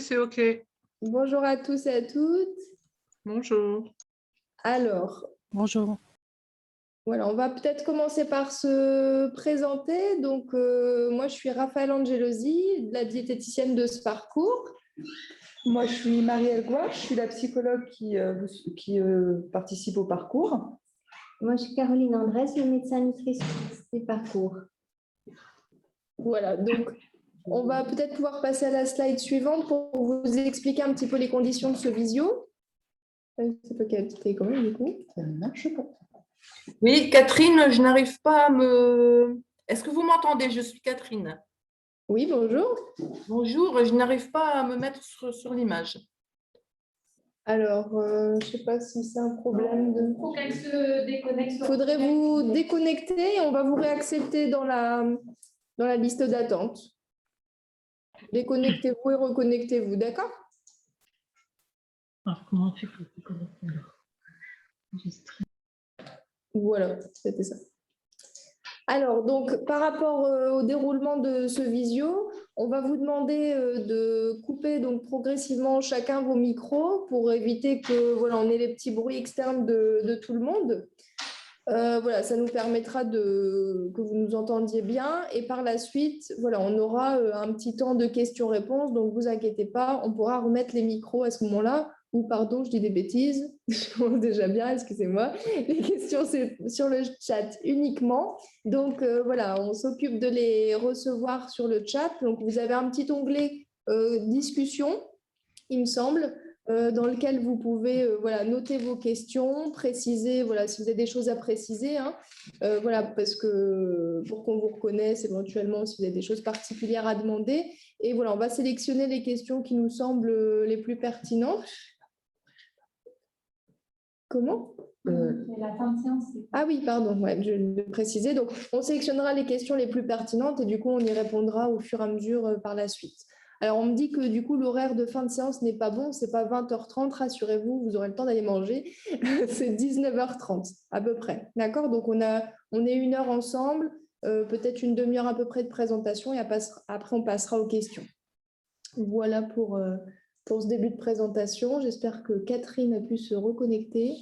c'est OK. Bonjour à tous et à toutes. Bonjour. Alors, Bonjour. voilà, on va peut-être commencer par se présenter. Donc, moi, je suis Raphaël Angelosi, la diététicienne de ce parcours. Moi, je suis Marielle Gouache, je suis la psychologue qui participe au parcours. Moi, je suis Caroline Andrès, le médecin nutritionniste du parcours. Voilà, donc on va peut-être pouvoir passer à la slide suivante pour vous expliquer un petit peu les conditions de ce visio. C'est pas quelle télécommande du coup. Ça ne marche pas. Oui, Catherine, je n'arrive pas à me... Est-ce que vous m'entendez? Je suis Catherine. Oui, bonjour. Bonjour, je n'arrive pas à me mettre sur l'image. Alors, je ne sais pas si c'est un problème de... Il faut qu'elle se déconnecte. Il faudrait vous déconnecter et on va vous réaccepter dans la liste d'attente. Déconnectez-vous et reconnectez-vous, d'accord? Alors, comment on fait pour se connecter alors? Enregistrer. Voilà, c'était ça. Alors, donc, par rapport au déroulement de ce visio, on va vous demander de couper donc, progressivement chacun vos micros pour éviter que voilà, on ait les petits bruits externes de tout le monde. Voilà, ça nous permettra que vous nous entendiez bien. Et par la suite, voilà, on aura un petit temps de questions-réponses. Donc, vous inquiétez pas, on pourra remettre les micros à ce moment-là. Ou pardon, je dis des bêtises. Je commence déjà bien, excusez-moi. Les questions, c'est sur le chat uniquement. Donc, voilà, on s'occupe de les recevoir sur le chat. Donc, vous avez un petit onglet discussion, il me semble, dans lequel vous pouvez voilà, noter vos questions, préciser voilà, si vous avez des choses à préciser. Hein, voilà, parce que pour qu'on vous reconnaisse éventuellement si vous avez des choses particulières à demander. Et voilà, on va sélectionner les questions qui nous semblent les plus pertinentes. Comment La fin de séance. Ah oui, pardon, ouais, je le précisais. Donc, on sélectionnera les questions les plus pertinentes et du coup, on y répondra au fur et à mesure par la suite. Alors, on me dit que du coup, l'horaire de fin de séance n'est pas bon, c'est pas 20h30, rassurez-vous, vous aurez le temps d'aller manger. C'est 19h30 à peu près. D'accord? Donc, on est 1 heure ensemble, peut-être une demi-heure à peu près de présentation et après, on passera aux questions. Voilà pour ce début de présentation. J'espère que Catherine a pu se reconnecter.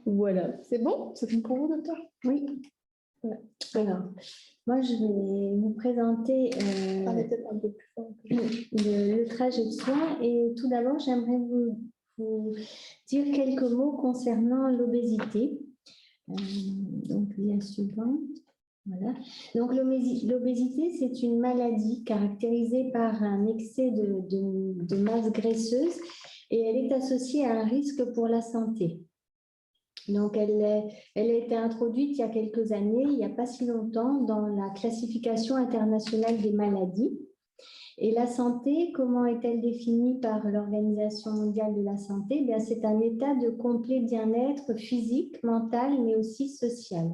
Voilà, c'est bon? C'est bon pour vous, docteur? Oui. Voilà. Alors, moi, je vais vous présenter Un peu plus fort. le trajet de soins. Et tout d'abord, j'aimerais vous dire quelques mots concernant l'obésité. Donc, lien suivant. Voilà. Donc, l'obésité, c'est une maladie caractérisée par un excès de masse graisseuse et elle est associée à un risque pour la santé. Donc, elle a été introduite il y a quelques années, il n'y a pas si longtemps, dans la classification internationale des maladies. Et la santé, comment est-elle définie par l'Organisation mondiale de la santé? Bien, c'est un état de complet bien-être physique, mental, mais aussi social.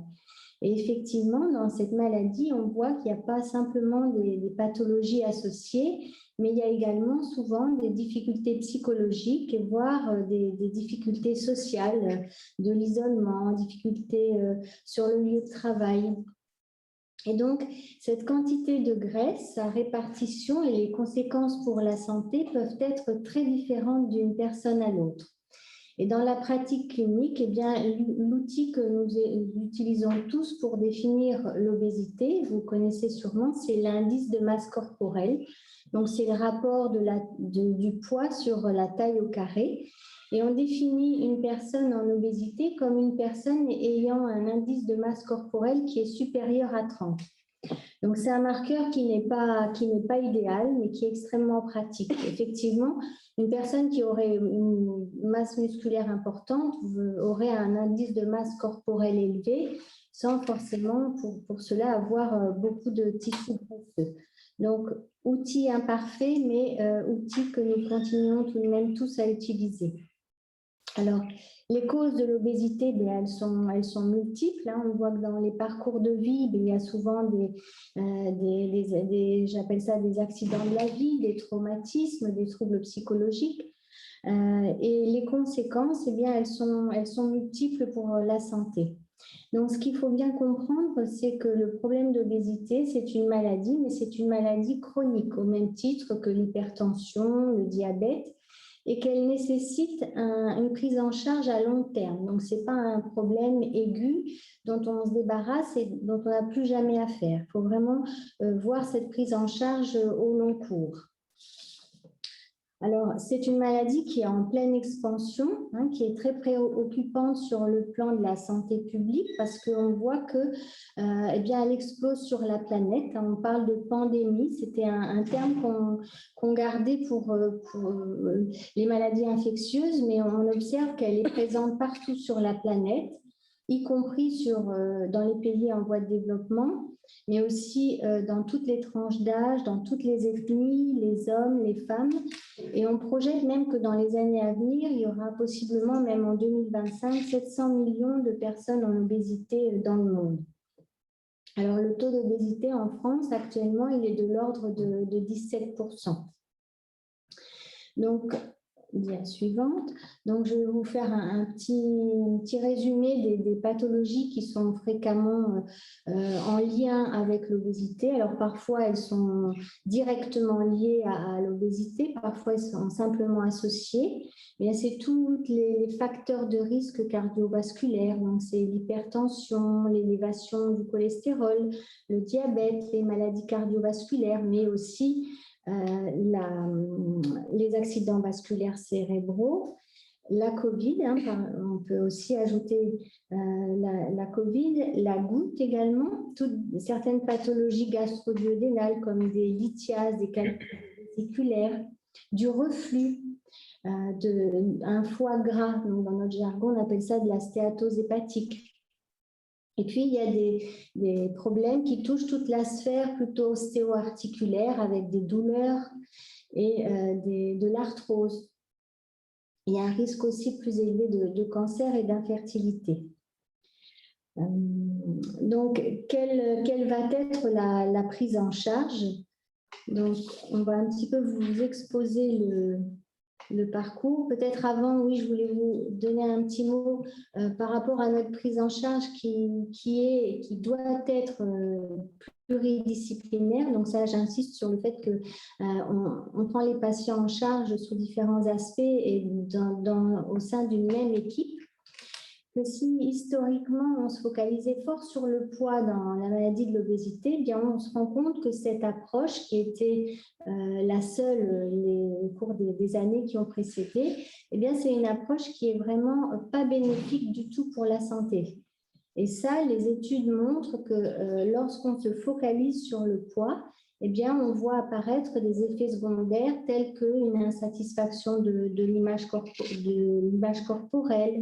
Et effectivement, dans cette maladie, on voit qu'il n'y a pas simplement des pathologies associées, mais il y a également souvent des difficultés psychologiques, voire des difficultés sociales, de l'isolement, difficultés sur le lieu de travail. Et donc, cette quantité de graisse, sa répartition et les conséquences pour la santé peuvent être très différentes d'une personne à l'autre. Et dans la pratique clinique, eh bien, l'outil que nous utilisons tous pour définir l'obésité, vous connaissez sûrement, c'est l'indice de masse corporelle. Donc, c'est le rapport du poids sur la taille au carré. Et on définit une personne en obésité comme une personne ayant un indice de masse corporelle qui est supérieur à 30. Donc, c'est un marqueur qui n'est pas idéal, mais qui est extrêmement pratique. Effectivement, une personne qui aurait une masse musculaire importante aurait un indice de masse corporelle élevé, sans forcément pour cela avoir beaucoup de tissus graisseux. Donc, outil imparfait, mais outil que nous continuons tout de même tous à utiliser. Alors, les causes de l'obésité, elles sont multiples. Hein. On voit que dans les parcours de vie, il y a souvent j'appelle ça des accidents de la vie, des traumatismes, des troubles psychologiques. Et les conséquences, elles sont multiples pour la santé. Donc, ce qu'il faut bien comprendre, c'est que le problème d'obésité, c'est une maladie, mais c'est une maladie chronique, au même titre que l'hypertension, le diabète, et qu'elle nécessite une prise en charge à long terme. Donc, ce n'est pas un problème aigu dont on se débarrasse et dont on n'a plus jamais à faire. Il faut vraiment voir cette prise en charge au long cours. Alors, c'est une maladie qui est en pleine expansion, hein, qui est très préoccupante sur le plan de la santé publique parce qu'on voit que, eh bien, elle explose sur la planète. On parle de pandémie, c'était un terme qu'on gardait pour les maladies infectieuses, mais on observe qu'elle est présente partout sur la planète, y compris dans les pays en voie de développement, mais aussi dans toutes les tranches d'âge, dans toutes les ethnies, les hommes, les femmes. Et on projette même que dans les années à venir, il y aura possiblement, même en 2025, 700 millions de personnes en obésité dans le monde. Alors, le taux d'obésité en France, actuellement, il est de l'ordre de 17%. Donc, la suivante. Donc, je vais vous faire un petit résumé des pathologies qui sont fréquemment en lien avec l'obésité. Alors, parfois, elles sont directement liées à l'obésité, parfois, elles sont simplement associées. Mais c'est tous les facteurs de risque cardiovasculaire. Donc, c'est l'hypertension, l'élévation du cholestérol, le diabète, les maladies cardiovasculaires, mais aussi les accidents vasculaires cérébraux, la COVID, hein, on peut aussi ajouter la COVID, la goutte également, certaines pathologies gastro-duodénales comme des lithiases, des calculs vésiculaires, du reflux, un foie gras, donc dans notre jargon on appelle ça de la stéatose hépatique. Et puis, il y a des problèmes qui touchent toute la sphère plutôt ostéo-articulaire avec des douleurs et de l'arthrose. Il y a un risque aussi plus élevé de cancer et d'infertilité. Donc, quelle va être la prise en charge? Donc, on va un petit peu vous exposer le parcours. Peut-être avant, oui, je voulais vous donner un petit mot par rapport à notre prise en charge qui doit être pluridisciplinaire. Donc ça, j'insiste sur le fait qu'on prend les patients en charge sous différents aspects et au sein d'une même équipe. Que si historiquement on se focalisait fort sur le poids dans la maladie de l'obésité, eh bien on se rend compte que cette approche qui était la seule au cours des années qui ont précédé, eh bien c'est une approche qui est vraiment pas bénéfique du tout pour la santé. Et ça, les études montrent que lorsqu'on se focalise sur le poids, eh bien, on voit apparaître des effets secondaires tels qu'une insatisfaction de l'image corporelle,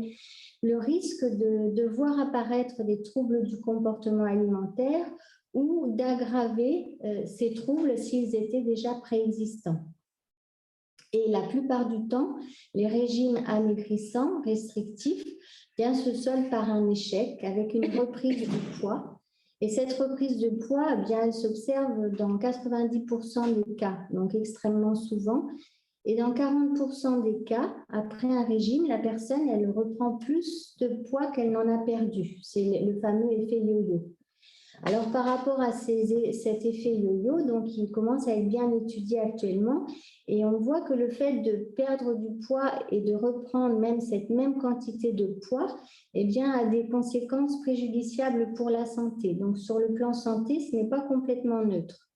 le risque de voir apparaître des troubles du comportement alimentaire ou d'aggraver ces troubles s'ils étaient déjà préexistants. Et la plupart du temps, les régimes amaigrissants, restrictifs, bien, se soldent par un échec avec une reprise du poids. Et cette reprise de poids, eh bien, elle s'observe dans 90% des cas, donc extrêmement souvent. Et dans 40% des cas, après un régime, la personne, elle reprend plus de poids qu'elle n'en a perdu. C'est le fameux effet yo-yo. Alors, par rapport à cet effet yo-yo, donc, il commence à être bien étudié actuellement et on voit que le fait de perdre du poids et de reprendre même cette même quantité de poids, eh bien, a des conséquences préjudiciables pour la santé. Donc, sur le plan santé, ce n'est pas complètement neutre.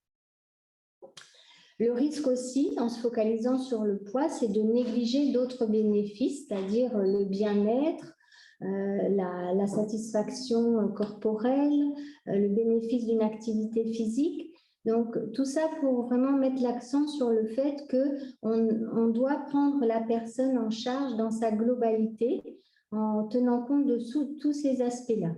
Le risque aussi, en se focalisant sur le poids, c'est de négliger d'autres bénéfices, c'est-à-dire le bien-être, la satisfaction corporelle, le bénéfice d'une activité physique. Donc, tout ça pour vraiment mettre l'accent sur le fait qu'on doit prendre la personne en charge dans sa globalité en tenant compte de tous ces aspects-là.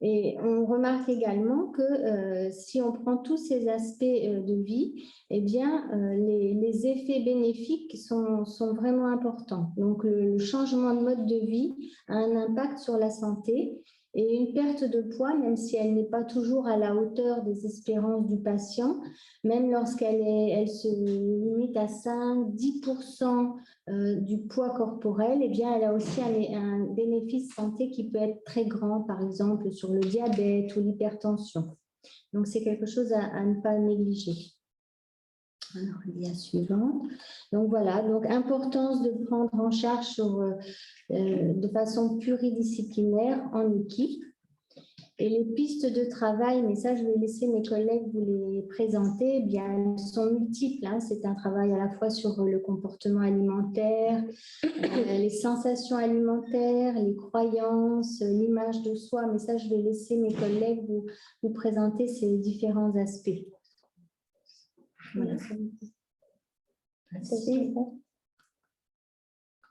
Et on remarque également que si on prend tous ces aspects de vie, eh bien, les effets bénéfiques sont vraiment importants. Donc, le changement de mode de vie a un impact sur la santé Et une perte de poids, même si elle n'est pas toujours à la hauteur des espérances du patient, même elle se limite à 5-10% du poids corporel, eh bien, elle a aussi un bénéfice santé qui peut être très grand, par exemple sur le diabète ou l'hypertension. Donc, c'est quelque chose à ne pas négliger. Alors, dia suivante. Donc, voilà. Donc, importance de prendre en charge de façon pluridisciplinaire en équipe. Et les pistes de travail, mais ça, je vais laisser mes collègues vous les présenter, eh bien, elles sont multiples. Hein. C'est un travail à la fois sur le comportement alimentaire, les sensations alimentaires, les croyances, l'image de soi. Mais ça, je vais laisser mes collègues vous présenter ces différents aspects. Voilà.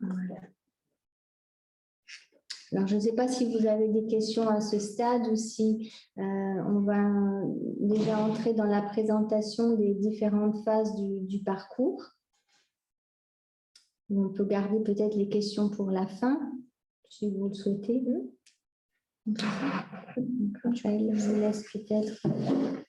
Voilà. Alors, je ne sais pas si vous avez des questions à ce stade ou si on va déjà entrer dans la présentation des différentes phases du parcours. On peut garder peut-être les questions pour la fin, si vous le souhaitez. Raphaël, je vous laisse peut-être présenter.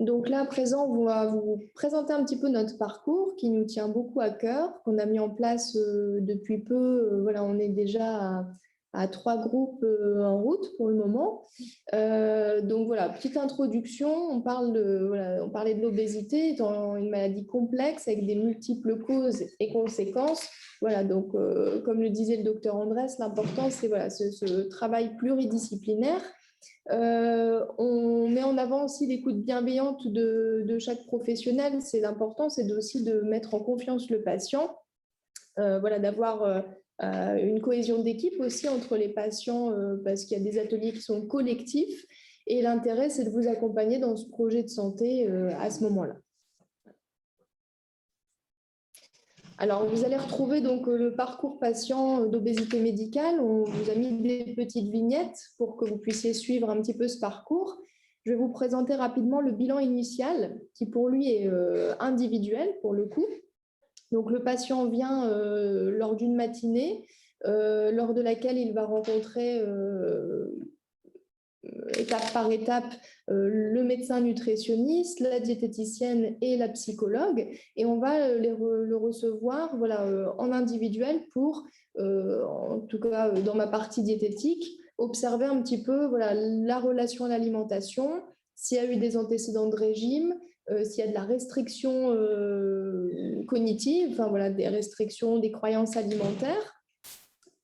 Donc là, à présent, on va vous présenter un petit peu notre parcours qui nous tient beaucoup à cœur, qu'on a mis en place depuis peu. Voilà, on est déjà à 3 groupes en route pour le moment. Donc voilà, petite introduction. On parlait de l'obésité étant une maladie complexe avec des multiples causes et conséquences. Voilà, donc comme le disait le docteur Andrès, l'important c'est ce travail pluridisciplinaire. On met en avant aussi l'écoute bienveillante de chaque professionnel. C'est important, c'est aussi de mettre en confiance le patient, d'avoir une cohésion d'équipe aussi entre les patients, parce qu'il y a des ateliers qui sont collectifs. Et l'intérêt, c'est de vous accompagner dans ce projet de santé à ce moment-là. Alors, vous allez retrouver donc le parcours patient d'obésité médicale. On vous a mis des petites vignettes pour que vous puissiez suivre un petit peu ce parcours. Je vais vous présenter rapidement le bilan initial qui pour lui est individuel pour le coup. Donc, le patient vient lors d'une matinée lors de laquelle il va rencontrer étape par étape le médecin nutritionniste, la diététicienne et la psychologue, et on va le recevoir en individuel pour, en tout cas dans ma partie diététique, observer un petit peu la relation à l'alimentation, s'il y a eu des antécédents de régime, s'il y a de la restriction cognitive, des restrictions des croyances alimentaires.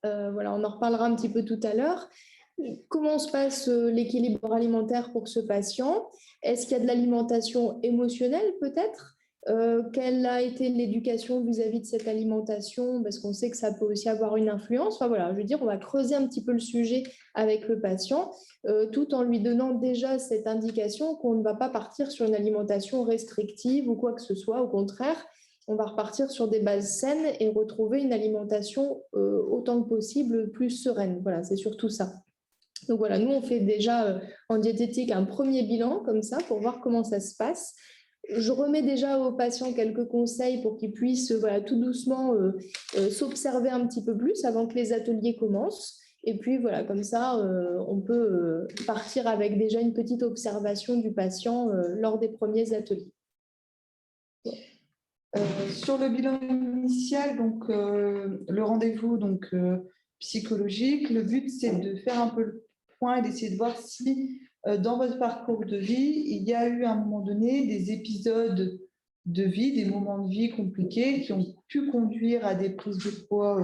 On en reparlera un petit peu tout à l'heure. Comment se passe l'équilibre alimentaire pour ce patient? Est-ce qu'il y a de l'alimentation émotionnelle peut-être? Quelle a été l'éducation vis-à-vis de cette alimentation? Parce qu'on sait que ça peut aussi avoir une influence. On va creuser un petit peu le sujet avec le patient, tout en lui donnant déjà cette indication qu'on ne va pas partir sur une alimentation restrictive ou quoi que ce soit. Au contraire, on va repartir sur des bases saines et retrouver une alimentation autant que possible plus sereine. Voilà, c'est surtout ça. Donc voilà, nous, on fait déjà en diététique un premier bilan comme ça pour voir comment ça se passe. Je remets déjà aux patients quelques conseils pour qu'ils puissent tout doucement s'observer un petit peu plus avant que les ateliers commencent. Et puis voilà, comme ça, on peut partir avec déjà une petite observation du patient lors des premiers ateliers. Sur le bilan initial, donc le rendez-vous psychologique, le but c'est de faire un peu le point et d'essayer de voir si dans votre parcours de vie, il y a eu à un moment donné des épisodes de vie, des moments de vie compliqués qui ont pu conduire à des prises de poids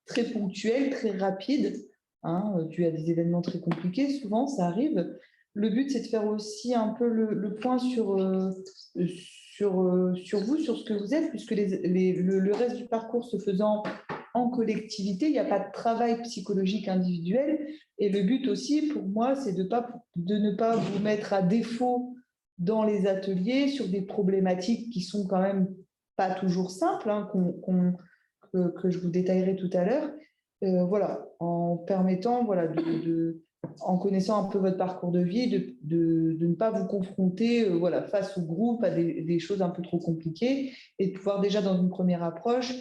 très ponctuelles, très rapides, dû à des événements très compliqués, souvent ça arrive. Le but c'est de faire aussi un peu le point sur vous, sur ce que vous êtes, puisque le reste du parcours se faisant en collectivité, il n'y a pas de travail psychologique individuel. Et le but aussi, pour moi, c'est de ne pas vous mettre à défaut dans les ateliers sur des problématiques qui sont quand même pas toujours simples, que je vous détaillerai tout à l'heure. En permettant, en connaissant un peu votre parcours de vie, de ne pas vous confronter face au groupe à des choses un peu trop compliquées et de pouvoir déjà dans une première approche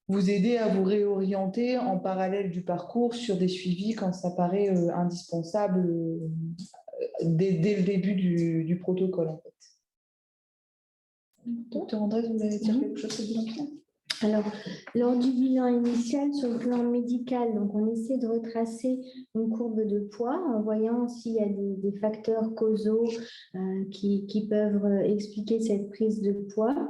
vous aider à vous réorienter en parallèle du parcours sur des suivis quand ça paraît indispensable dès le début du protocole, en fait. Docteur André, vous voulez dire quelque chose sur le bilan final? Alors, lors du bilan initial sur le plan médical, donc on essaie de retracer une courbe de poids en voyant s'il y a des facteurs causaux qui peuvent expliquer cette prise de poids.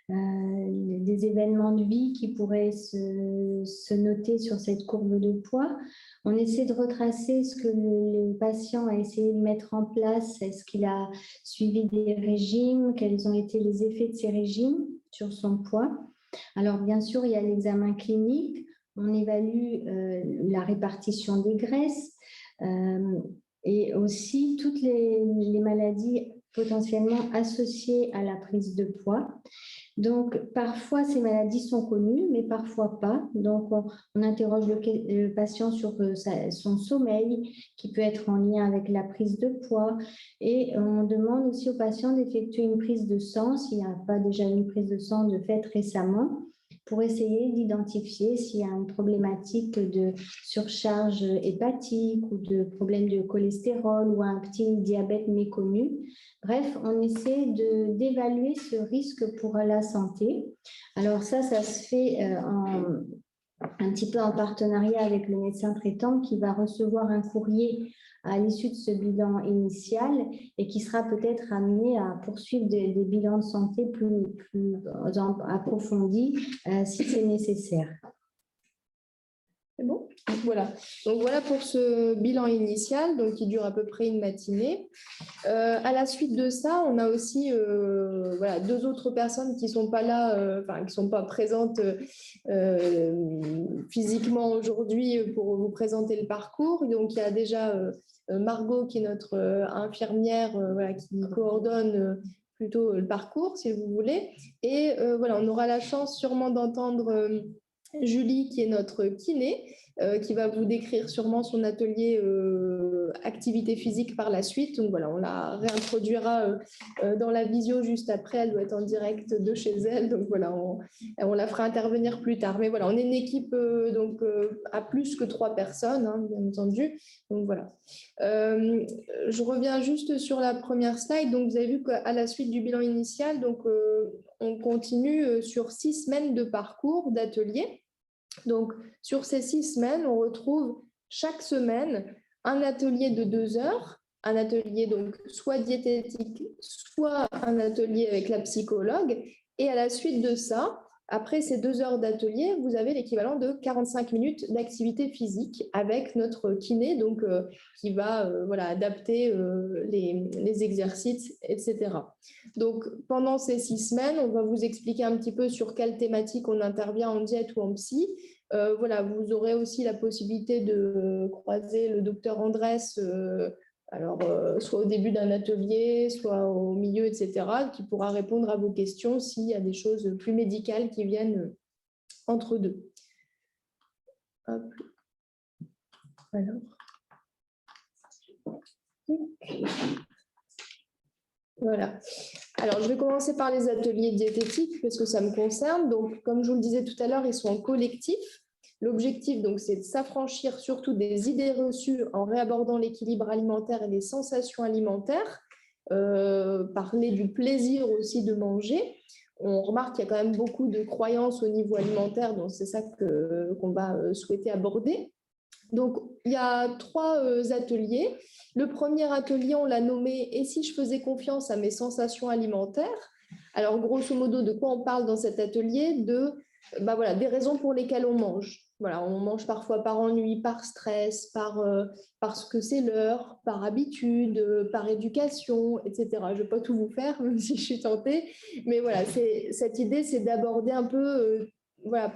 Des événements de vie qui pourraient se noter sur cette courbe de poids. On essaie de retracer ce que le patient a essayé de mettre en place. Est-ce qu'il a suivi des régimes? Quels ont été les effets de ces régimes sur son poids? Alors, bien sûr, il y a l'examen clinique. On évalue la répartition des graisses et aussi toutes les maladies potentiellement associées à la prise de poids. Donc, parfois, ces maladies sont connues, mais parfois pas. Donc, on interroge le patient sur son sommeil, qui peut être en lien avec la prise de poids. Et on demande aussi au patient d'effectuer une prise de sang, s'il n'y a pas déjà une prise de sang de fait récemment, pour essayer d'identifier s'il y a une problématique de surcharge hépatique ou de problème de cholestérol ou un petit diabète méconnu. Bref, on essaie d'évaluer ce risque pour la santé. Alors ça se fait un petit peu en partenariat avec le médecin traitant qui va recevoir un courrier à l'issue de ce bilan initial et qui sera peut-être amené à poursuivre des bilans de santé plus approfondis si c'est nécessaire. C'est bon? Voilà. Donc voilà pour ce bilan initial, donc qui dure à peu près une matinée. À la suite de ça, on a aussi voilà, 2 autres personnes qui sont pas là, qui sont pas présentes physiquement aujourd'hui pour vous présenter le parcours. Donc il y a déjà Margot qui est notre infirmière voilà, qui coordonne plutôt le parcours, si vous voulez. Et voilà, on aura la chance sûrement d'entendre Julie, qui est notre kiné, qui va vous décrire sûrement son atelier activité physique par la suite. Donc voilà, on la réintroduira dans la visio juste après. Elle doit être en direct de chez elle. Donc voilà, on la fera intervenir plus tard. Mais voilà, on est une équipe à plus que 3 personnes, hein, bien entendu. Donc voilà. Je reviens juste sur la première slide. Donc vous avez vu qu'à la suite du bilan initial, donc on continue sur 6 semaines de parcours d'atelier. Donc, sur ces 6 semaines, on retrouve chaque semaine un atelier de 2 heures, un atelier donc soit diététique, soit un atelier avec la psychologue. Et à la suite de ça, après ces 2 heures d'atelier, vous avez l'équivalent de 45 minutes d'activité physique avec notre kiné, donc qui va voilà, adapter les exercices, etc. Donc, pendant ces 6 semaines, on va vous expliquer un petit peu sur quelle thématique on intervient en diète ou en psy. Voilà, vous aurez aussi la possibilité de croiser le docteur Andrés, soit au début d'un atelier, soit au milieu, etc., qui pourra répondre à vos questions s'il y a des choses plus médicales qui viennent entre deux. Hop. Alors. Voilà. Alors, je vais commencer par les ateliers diététiques parce que ça me concerne. Donc, comme je vous le disais tout à l'heure, ils sont en collectif. L'objectif, donc, c'est de s'affranchir surtout des idées reçues en réabordant l'équilibre alimentaire et les sensations alimentaires, parler du plaisir aussi de manger. On remarque qu'il y a quand même beaucoup de croyances au niveau alimentaire, donc c'est ça qu'on va souhaiter aborder. Donc, il y a 3 ateliers. Le premier atelier, on l'a nommé « Et si je faisais confiance à mes sensations alimentaires ?» Alors, grosso modo, de quoi on parle dans cet atelier? Des raisons pour lesquelles on mange. Voilà, on mange parfois par ennui, par stress, parce que c'est l'heure, par habitude, par éducation, etc. Je ne vais pas tout vous faire, même si je suis tentée. Mais voilà, cette idée, c'est d'aborder un peu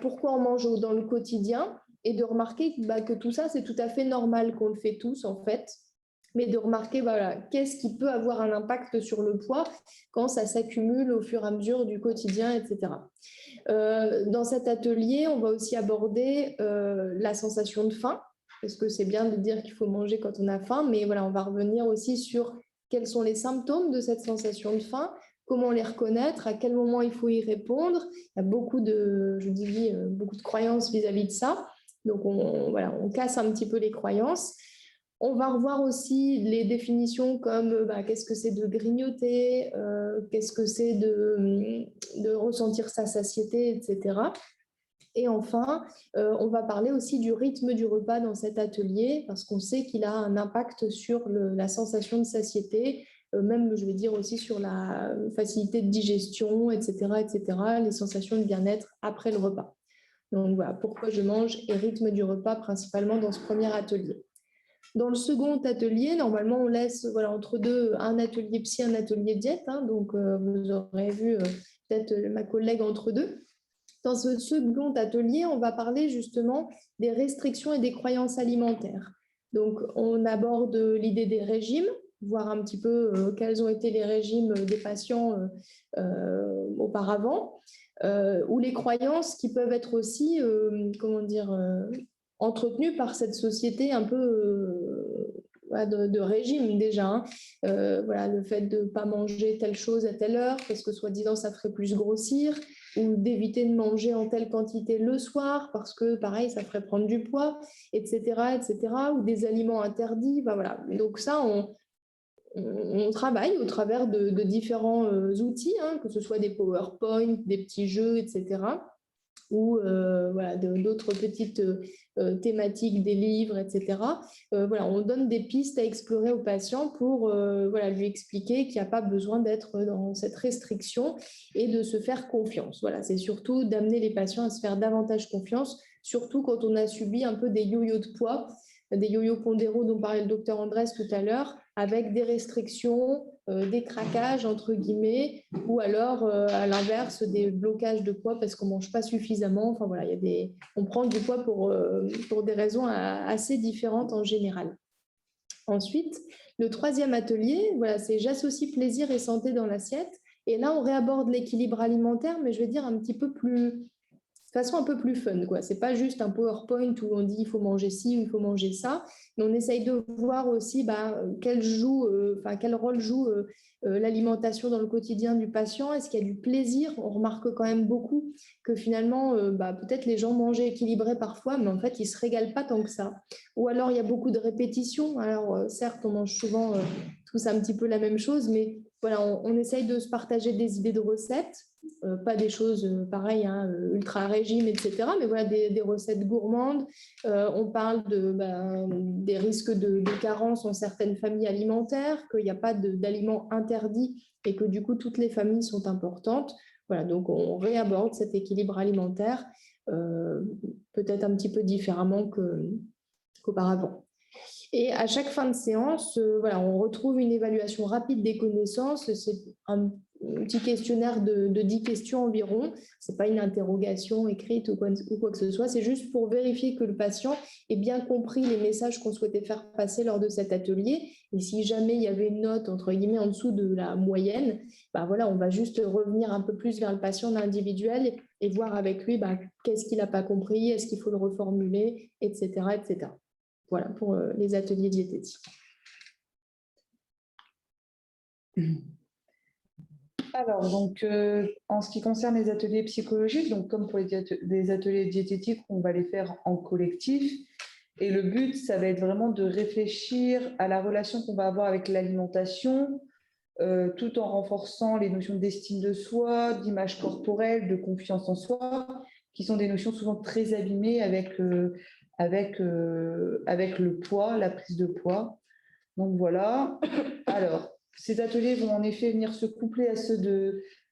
pourquoi on mange dans le quotidien et de remarquer que tout ça, c'est tout à fait normal qu'on le fait tous, en fait. Mais de remarquer qu'est-ce qui peut avoir un impact sur le poids quand ça s'accumule au fur et à mesure du quotidien, etc. Dans cet atelier, on va aussi aborder la sensation de faim, parce que c'est bien de dire qu'il faut manger quand on a faim, mais voilà, on va revenir aussi sur quels sont les symptômes de cette sensation de faim, comment les reconnaître, à quel moment il faut y répondre. Il y a beaucoup beaucoup de croyances vis-à-vis de ça. Donc, on casse un petit peu les croyances. On va revoir aussi les définitions comme qu'est-ce que c'est de grignoter, qu'est-ce que c'est de ressentir sa satiété, etc. Et enfin, on va parler aussi du rythme du repas dans cet atelier parce qu'on sait qu'il a un impact sur la sensation de satiété, même, je vais dire aussi sur la facilité de digestion, etc., les sensations de bien-être après le repas. Donc voilà, pourquoi je mange et rythme du repas principalement dans ce premier atelier. Dans le second atelier, normalement, on laisse entre deux un atelier psy, un atelier diète. Donc, vous aurez vu peut-être ma collègue entre deux. Dans ce second atelier, on va parler justement des restrictions et des croyances alimentaires. Donc, on aborde l'idée des régimes, voir un petit peu quels ont été les régimes des patients auparavant, ou les croyances qui peuvent être aussi, entretenues par cette société un peu de régime déjà. Le fait de ne pas manger telle chose à telle heure parce que soi-disant ça ferait plus grossir, ou d'éviter de manger en telle quantité le soir parce que pareil ça ferait prendre du poids, etc., ou des aliments interdits. Donc ça, on travaille au travers de différents outils, que ce soit des PowerPoint, des petits jeux, etc., ou d'autres petites thématiques, des livres, etc. On donne des pistes à explorer au patient pour lui expliquer qu'il n'y a pas besoin d'être dans cette restriction et de se faire confiance. C'est surtout d'amener les patients à se faire davantage confiance, surtout quand on a subi un peu des yo-yo de poids, des yo-yo pondéraux dont parlait le docteur Andrés tout à l'heure, avec des restrictions, des craquages, entre guillemets, ou alors, à l'inverse, des blocages de poids parce qu'on ne mange pas suffisamment. On prend du poids pour des raisons assez différentes en général. Ensuite, le troisième atelier, c'est j'associe plaisir et santé dans l'assiette. Et là, on réaborde l'équilibre alimentaire, mais je vais dire un petit peu plus... de façon un peu plus fun, quoi. C'est pas juste un PowerPoint où on dit il faut manger ci ou il faut manger ça, mais on essaye de voir aussi quel rôle joue l'alimentation dans le quotidien du patient. Est-ce qu'il y a du plaisir? On remarque quand même beaucoup que finalement, peut-être les gens mangent équilibré parfois, mais en fait, ils se régalent pas tant que ça. Ou alors, il y a beaucoup de répétitions. Alors, certes, on mange souvent tous un petit peu la même chose, mais on essaye de se partager des idées de recettes. Pas des choses pareilles, ultra régime, etc., mais des recettes gourmandes. On parle des risques de carence en certaines familles alimentaires, qu'il n'y a pas d'aliments interdits et que du coup toutes les familles sont importantes. Donc on réaborde cet équilibre alimentaire peut-être un petit peu différemment qu'auparavant. Et à chaque fin de séance, on retrouve une évaluation rapide des connaissances. C'est un petit questionnaire de 10 questions environ. Ce n'est pas une interrogation écrite ou quoi que ce soit. C'est juste pour vérifier que le patient ait bien compris les messages qu'on souhaitait faire passer lors de cet atelier. Et si jamais il y avait une note, entre guillemets, en dessous de la moyenne, on va juste revenir un peu plus vers le patient individuel et voir avec lui qu'est-ce qu'il n'a pas compris, est-ce qu'il faut le reformuler, etc., etc. Voilà pour les ateliers diététiques. Alors, donc, en ce qui concerne les ateliers psychologiques, donc comme pour les ateliers diététiques, on va les faire en collectif. Et le but, ça va être vraiment de réfléchir à la relation qu'on va avoir avec l'alimentation, tout en renforçant les notions d'estime de soi, d'image corporelle, de confiance en soi, qui sont des notions souvent très abîmées avec le poids, la prise de poids. Donc voilà. Alors, ces ateliers vont en effet venir se coupler à ceux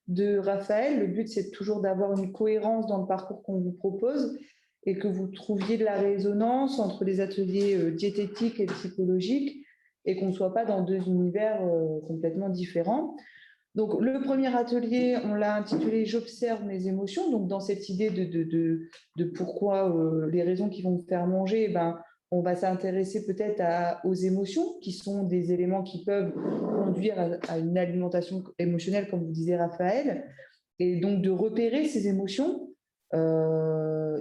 de Raphaël. Le but, c'est toujours d'avoir une cohérence dans le parcours qu'on vous propose et que vous trouviez de la résonance entre les ateliers diététiques et psychologiques et qu'on ne soit pas dans deux univers complètement différents. Donc, le premier atelier, on l'a intitulé « J'observe mes émotions ». Donc, dans cette idée de pourquoi les raisons qui vont me faire manger, on va s'intéresser peut-être aux émotions, qui sont des éléments qui peuvent conduire à une alimentation émotionnelle, comme vous disiez, Raphaël, et donc de repérer ces émotions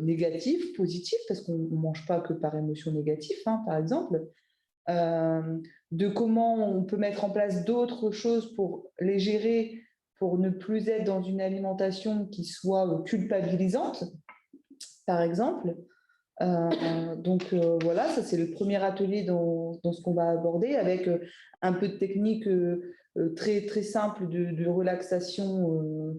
négatives, positives, parce qu'on ne mange pas que par émotions négatives, par exemple, de comment on peut mettre en place d'autres choses pour les gérer pour ne plus être dans une alimentation qui soit culpabilisante, par exemple. Voilà, ça c'est le premier atelier dans ce qu'on va aborder, avec un peu de technique très, très simple de relaxation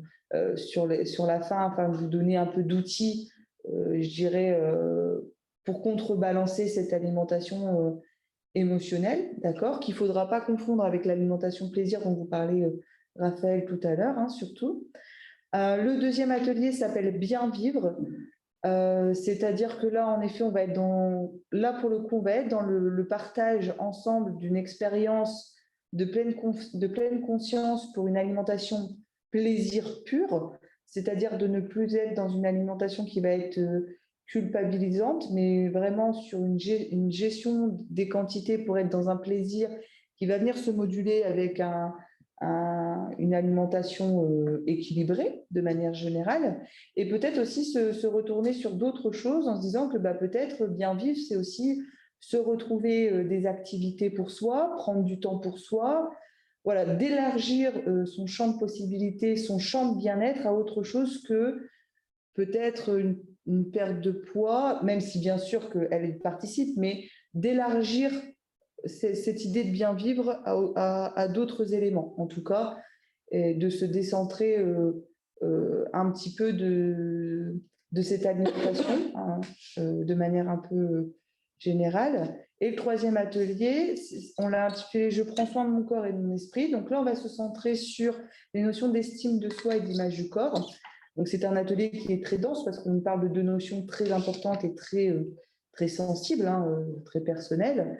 sur la fin, afin de vous donner un peu d'outils, je dirais, pour contrebalancer cette alimentation émotionnelle, d'accord, qu'il ne faudra pas confondre avec l'alimentation plaisir dont vous parlez, Raphaël, tout à l'heure, hein, surtout. Le deuxième atelier s'appelle Bien vivre. C'est-à-dire que là, en effet, on va être pour le coup, on va être dans le partage ensemble d'une expérience de pleine conscience pour une alimentation plaisir pur, c'est-à-dire de ne plus être dans une alimentation qui va être culpabilisante, mais vraiment sur une gestion des quantités pour être dans un plaisir qui va venir se moduler avec une alimentation équilibrée de manière générale, et peut-être aussi se retourner sur d'autres choses en se disant que peut-être bien vivre, c'est aussi se retrouver des activités pour soi, prendre du temps pour soi, voilà, d'élargir son champ de possibilités, son champ de bien-être à autre chose que peut-être une perte de poids, même si bien sûr qu'elle y participe, mais d'élargir cette idée de bien vivre à d'autres éléments, en tout cas, et de se décentrer un petit peu de cette alimentation, hein, de manière un peu générale. Et le troisième atelier, on l'a intitulé « Je prends soin de mon corps et de mon esprit ». Donc là, on va se centrer sur les notions d'estime de soi et d'image du corps. Donc c'est un atelier qui est très dense parce qu'on parle de deux notions très importantes et très sensibles, hein, très personnelles,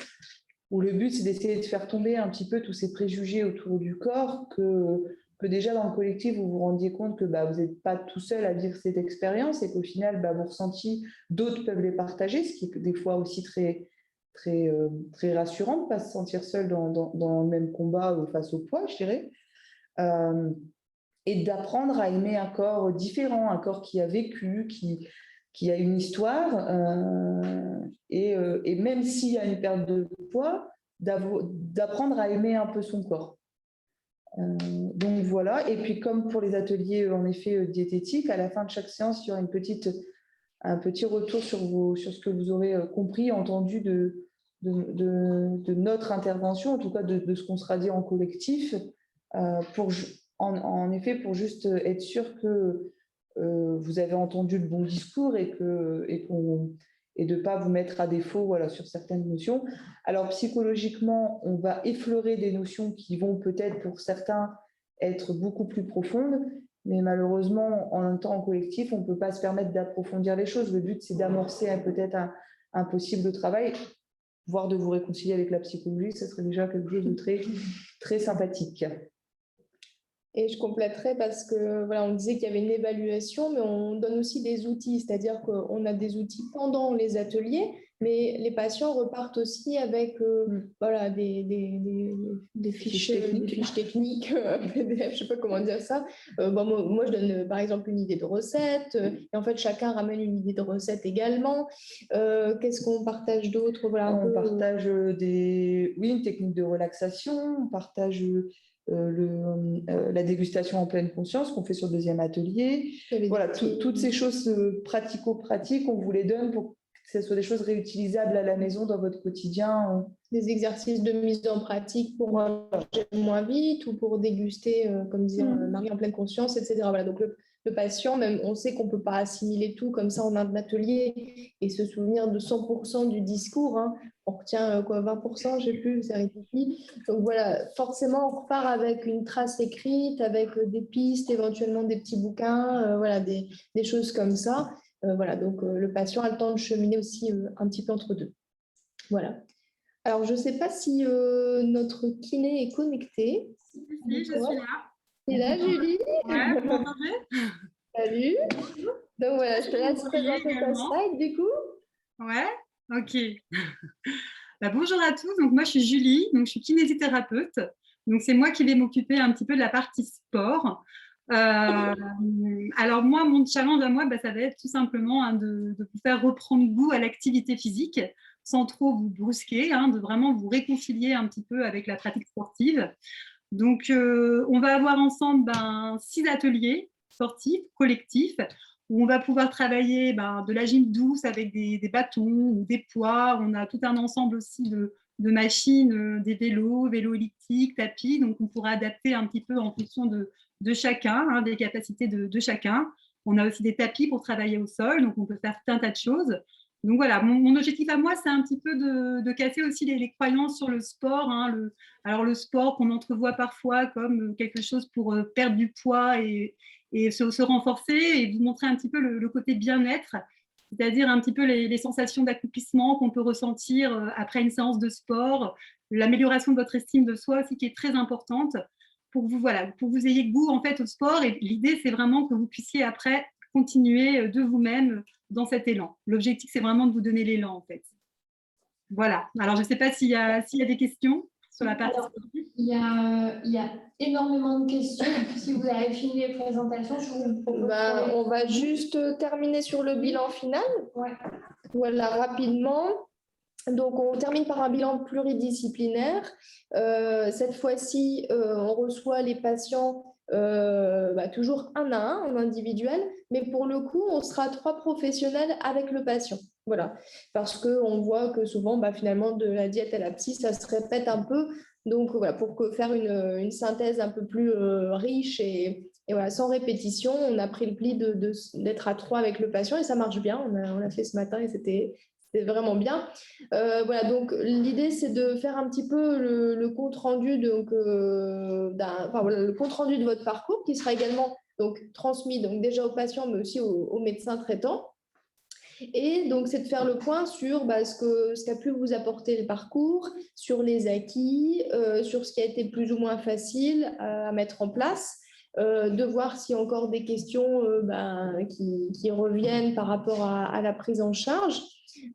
où le but, c'est d'essayer de faire tomber un petit peu tous ces préjugés autour du corps, que déjà dans le collectif, vous vous rendiez compte que vous n'êtes pas tout seul à vivre cette expérience et qu'au final, vos ressentis, d'autres peuvent les partager, ce qui est des fois aussi très, très, très rassurant de ne pas se sentir seul dans le même combat face au poids, je dirais. Et d'apprendre à aimer un corps différent, un corps qui a vécu, qui a une histoire, et même s'il y a une perte de poids, d'apprendre à aimer un peu son corps. Donc voilà, et puis comme pour les ateliers en effet diététiques, à la fin de chaque séance, il y aura un petit retour sur ce que vous aurez compris, entendu de notre intervention, en tout cas de ce qu'on sera dit en collectif, en effet pour juste être sûr que vous avez entendu le bon discours et de ne pas vous mettre à défaut, voilà, sur certaines notions. Alors psychologiquement, on va effleurer des notions qui vont peut-être pour certains être beaucoup plus profondes, mais malheureusement, en un temps en collectif, on ne peut pas se permettre d'approfondir les choses. Le but, c'est d'amorcer peut-être un possible travail, voire de vous réconcilier avec la psychologie. Ce serait déjà quelque chose de très, très sympathique. Et je compléterai parce que voilà, on disait qu'il y avait une évaluation, mais on donne aussi des outils, c'est-à-dire qu'on a des outils pendant les ateliers, mais les patients repartent aussi avec voilà, des fiches techniques, PDF, je ne sais pas comment dire ça. Moi, je donne par exemple une idée de recette, et en fait, chacun ramène une idée de recette également. Qu'est-ce qu'on partage d'autre? Voilà, on partage une technique de relaxation, on partage la dégustation en pleine conscience qu'on fait sur le deuxième atelier. Voilà, toutes ces choses pratico-pratiques, on vous les donne pour que ce soit des choses réutilisables à la maison dans votre quotidien. Des exercices de mise en pratique pour manger moins vite ou pour déguster, comme disait Marie, en pleine conscience, etc. Voilà, donc le patient, même on sait qu'on ne peut pas assimiler tout comme ça en un atelier et se souvenir de 100% du discours. Hein. On retient 20%, je ne sais plus, c'est ridicule. Donc voilà, forcément, on repart avec une trace écrite, avec des pistes, éventuellement des petits bouquins, voilà, des choses comme ça. Voilà, donc le patient a le temps de cheminer aussi un petit peu entre deux. Voilà. Alors, je ne sais pas si notre kiné est connecté. Oui, je suis là. Et là, Julie? Ouais, vous m'entendez? Salut. Donc voilà, je te laisse présenter ta slide du coup. Ouais, ok. Bonjour à tous, donc moi je suis Julie, donc je suis kinésithérapeute. Donc c'est moi qui vais m'occuper un petit peu de la partie sport. Alors moi, mon challenge à moi, ça va être tout simplement de vous faire reprendre goût à l'activité physique sans trop vous brusquer, de vraiment vous réconcilier un petit peu avec la pratique sportive. Donc, on va avoir ensemble 6 ateliers sportifs, collectifs, où on va pouvoir travailler de la gym douce avec des bâtons ou des poids. On a tout un ensemble aussi de machines, des vélos elliptiques, tapis. Donc, on pourra adapter un petit peu en fonction de chacun, hein, des capacités de chacun. On a aussi des tapis pour travailler au sol. Donc, on peut faire tout un tas de choses. Donc, voilà, mon objectif à moi, c'est un petit peu de casser aussi les croyances sur le sport. Hein, alors, le sport qu'on entrevoit parfois comme quelque chose pour perdre du poids et se renforcer et vous montrer un petit peu le côté bien-être, c'est-à-dire un petit peu les sensations d'accomplissement qu'on peut ressentir après une séance de sport, l'amélioration de votre estime de soi aussi qui est très importante pour vous, voilà, pour que vous ayez goût en fait au sport. Et l'idée, c'est vraiment que vous puissiez après continuer de vous-même dans cet élan. L'objectif, c'est vraiment de vous donner l'élan en fait. Voilà. Alors, je ne sais pas s'il y a des questions sur la partie. Alors, il y a énormément de questions. Si vous avez fini les présentations, je vous propose. On va juste terminer sur le bilan final. Ouais. Voilà, rapidement. Donc, on termine par un bilan pluridisciplinaire. Cette fois-ci, on reçoit les patients toujours un à un, en individuel, mais pour le coup, on sera 3 professionnels avec le patient. Voilà, parce qu'on voit que souvent, finalement, de la diète à la psy, ça se répète un peu. Donc, voilà, pour faire une synthèse un peu plus riche et voilà, sans répétition, on a pris le pli d'être à 3 avec le patient et ça marche bien. On l'a fait ce matin et c'était vraiment bien. Voilà, donc l'idée, c'est de faire un petit peu le compte rendu, le compte rendu de votre parcours qui sera également transmis déjà aux patients, mais aussi aux médecins traitants. Et donc, c'est de faire le point sur ce qu'a pu vous apporter le parcours, sur les acquis, sur ce qui a été plus ou moins facile à mettre en place, de voir s'il y a encore des questions qui reviennent par rapport à la prise en charge.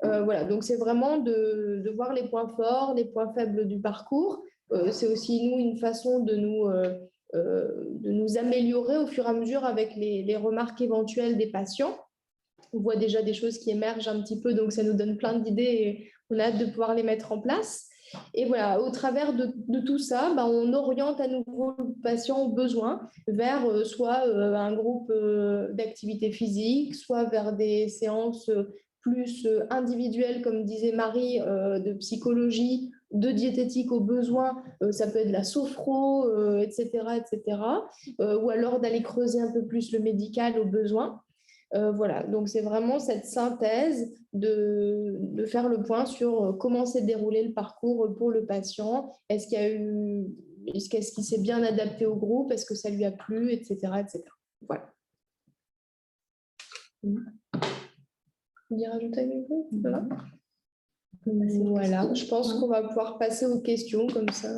Voilà, donc c'est vraiment de voir les points forts, les points faibles du parcours. C'est aussi, nous, une façon de nous améliorer au fur et à mesure avec les remarques éventuelles des patients. On voit déjà des choses qui émergent un petit peu, donc ça nous donne plein d'idées et on a hâte de pouvoir les mettre en place. Et voilà, au travers de tout ça, on oriente à nouveau le patient au besoin vers soit un groupe d'activité physique, soit vers des séances plus individuelles, comme disait Marie, de psychologie, de diététique au besoin, ça peut être de la sophro, etc., etc. Ou alors d'aller creuser un peu plus le médical au besoin. Voilà, donc c'est vraiment cette synthèse de faire le point sur comment s'est déroulé le parcours pour le patient. Est-ce qu'il s'est bien adapté au groupe? Est-ce que ça lui a plu, etc., etc. Voilà. Vous voulez rajouter quelque chose? Voilà. Voilà, je pense qu'on va pouvoir passer aux questions comme ça.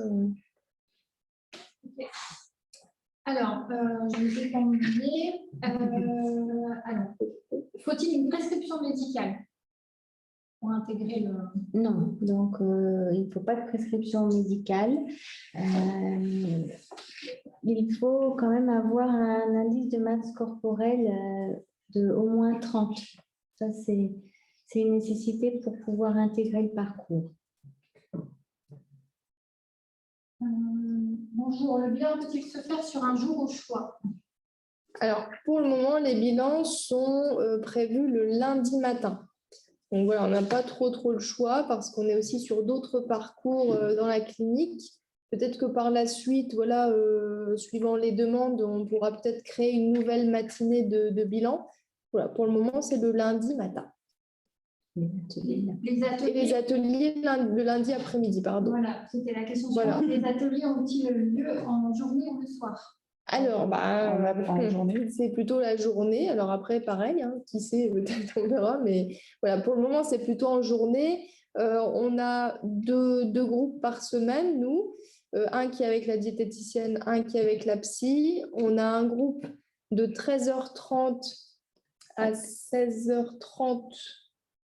Okay. Alors, je vais terminer. Alors, faut-il une prescription médicale pour intégrer le... Non, donc il ne faut pas de prescription médicale. Il faut quand même avoir un indice de masse corporelle de au moins 30. Ça, c'est une nécessité pour pouvoir intégrer le parcours. Bonjour, le bilan peut-il se faire sur un jour au choix? Alors, pour le moment, les bilans sont prévus le lundi matin. Donc voilà, on n'a pas trop le choix parce qu'on est aussi sur d'autres parcours dans la clinique. Peut-être que par la suite, voilà, suivant les demandes, on pourra peut-être créer une nouvelle matinée de bilan. Voilà, pour le moment, c'est le lundi matin. Les ateliers, et les ateliers le lundi après-midi, pardon. Voilà, c'était la question Voilà. suivante. Les ateliers ont-ils lieu en journée ou le soir? Alors, c'est plutôt la journée. Alors après, pareil, qui sait, peut-être on verra. Mais voilà, pour le moment, c'est plutôt en journée. On a deux groupes par semaine, nous. Un qui est avec la diététicienne, un qui est avec la psy. On a un groupe de 13h30 à 16h30.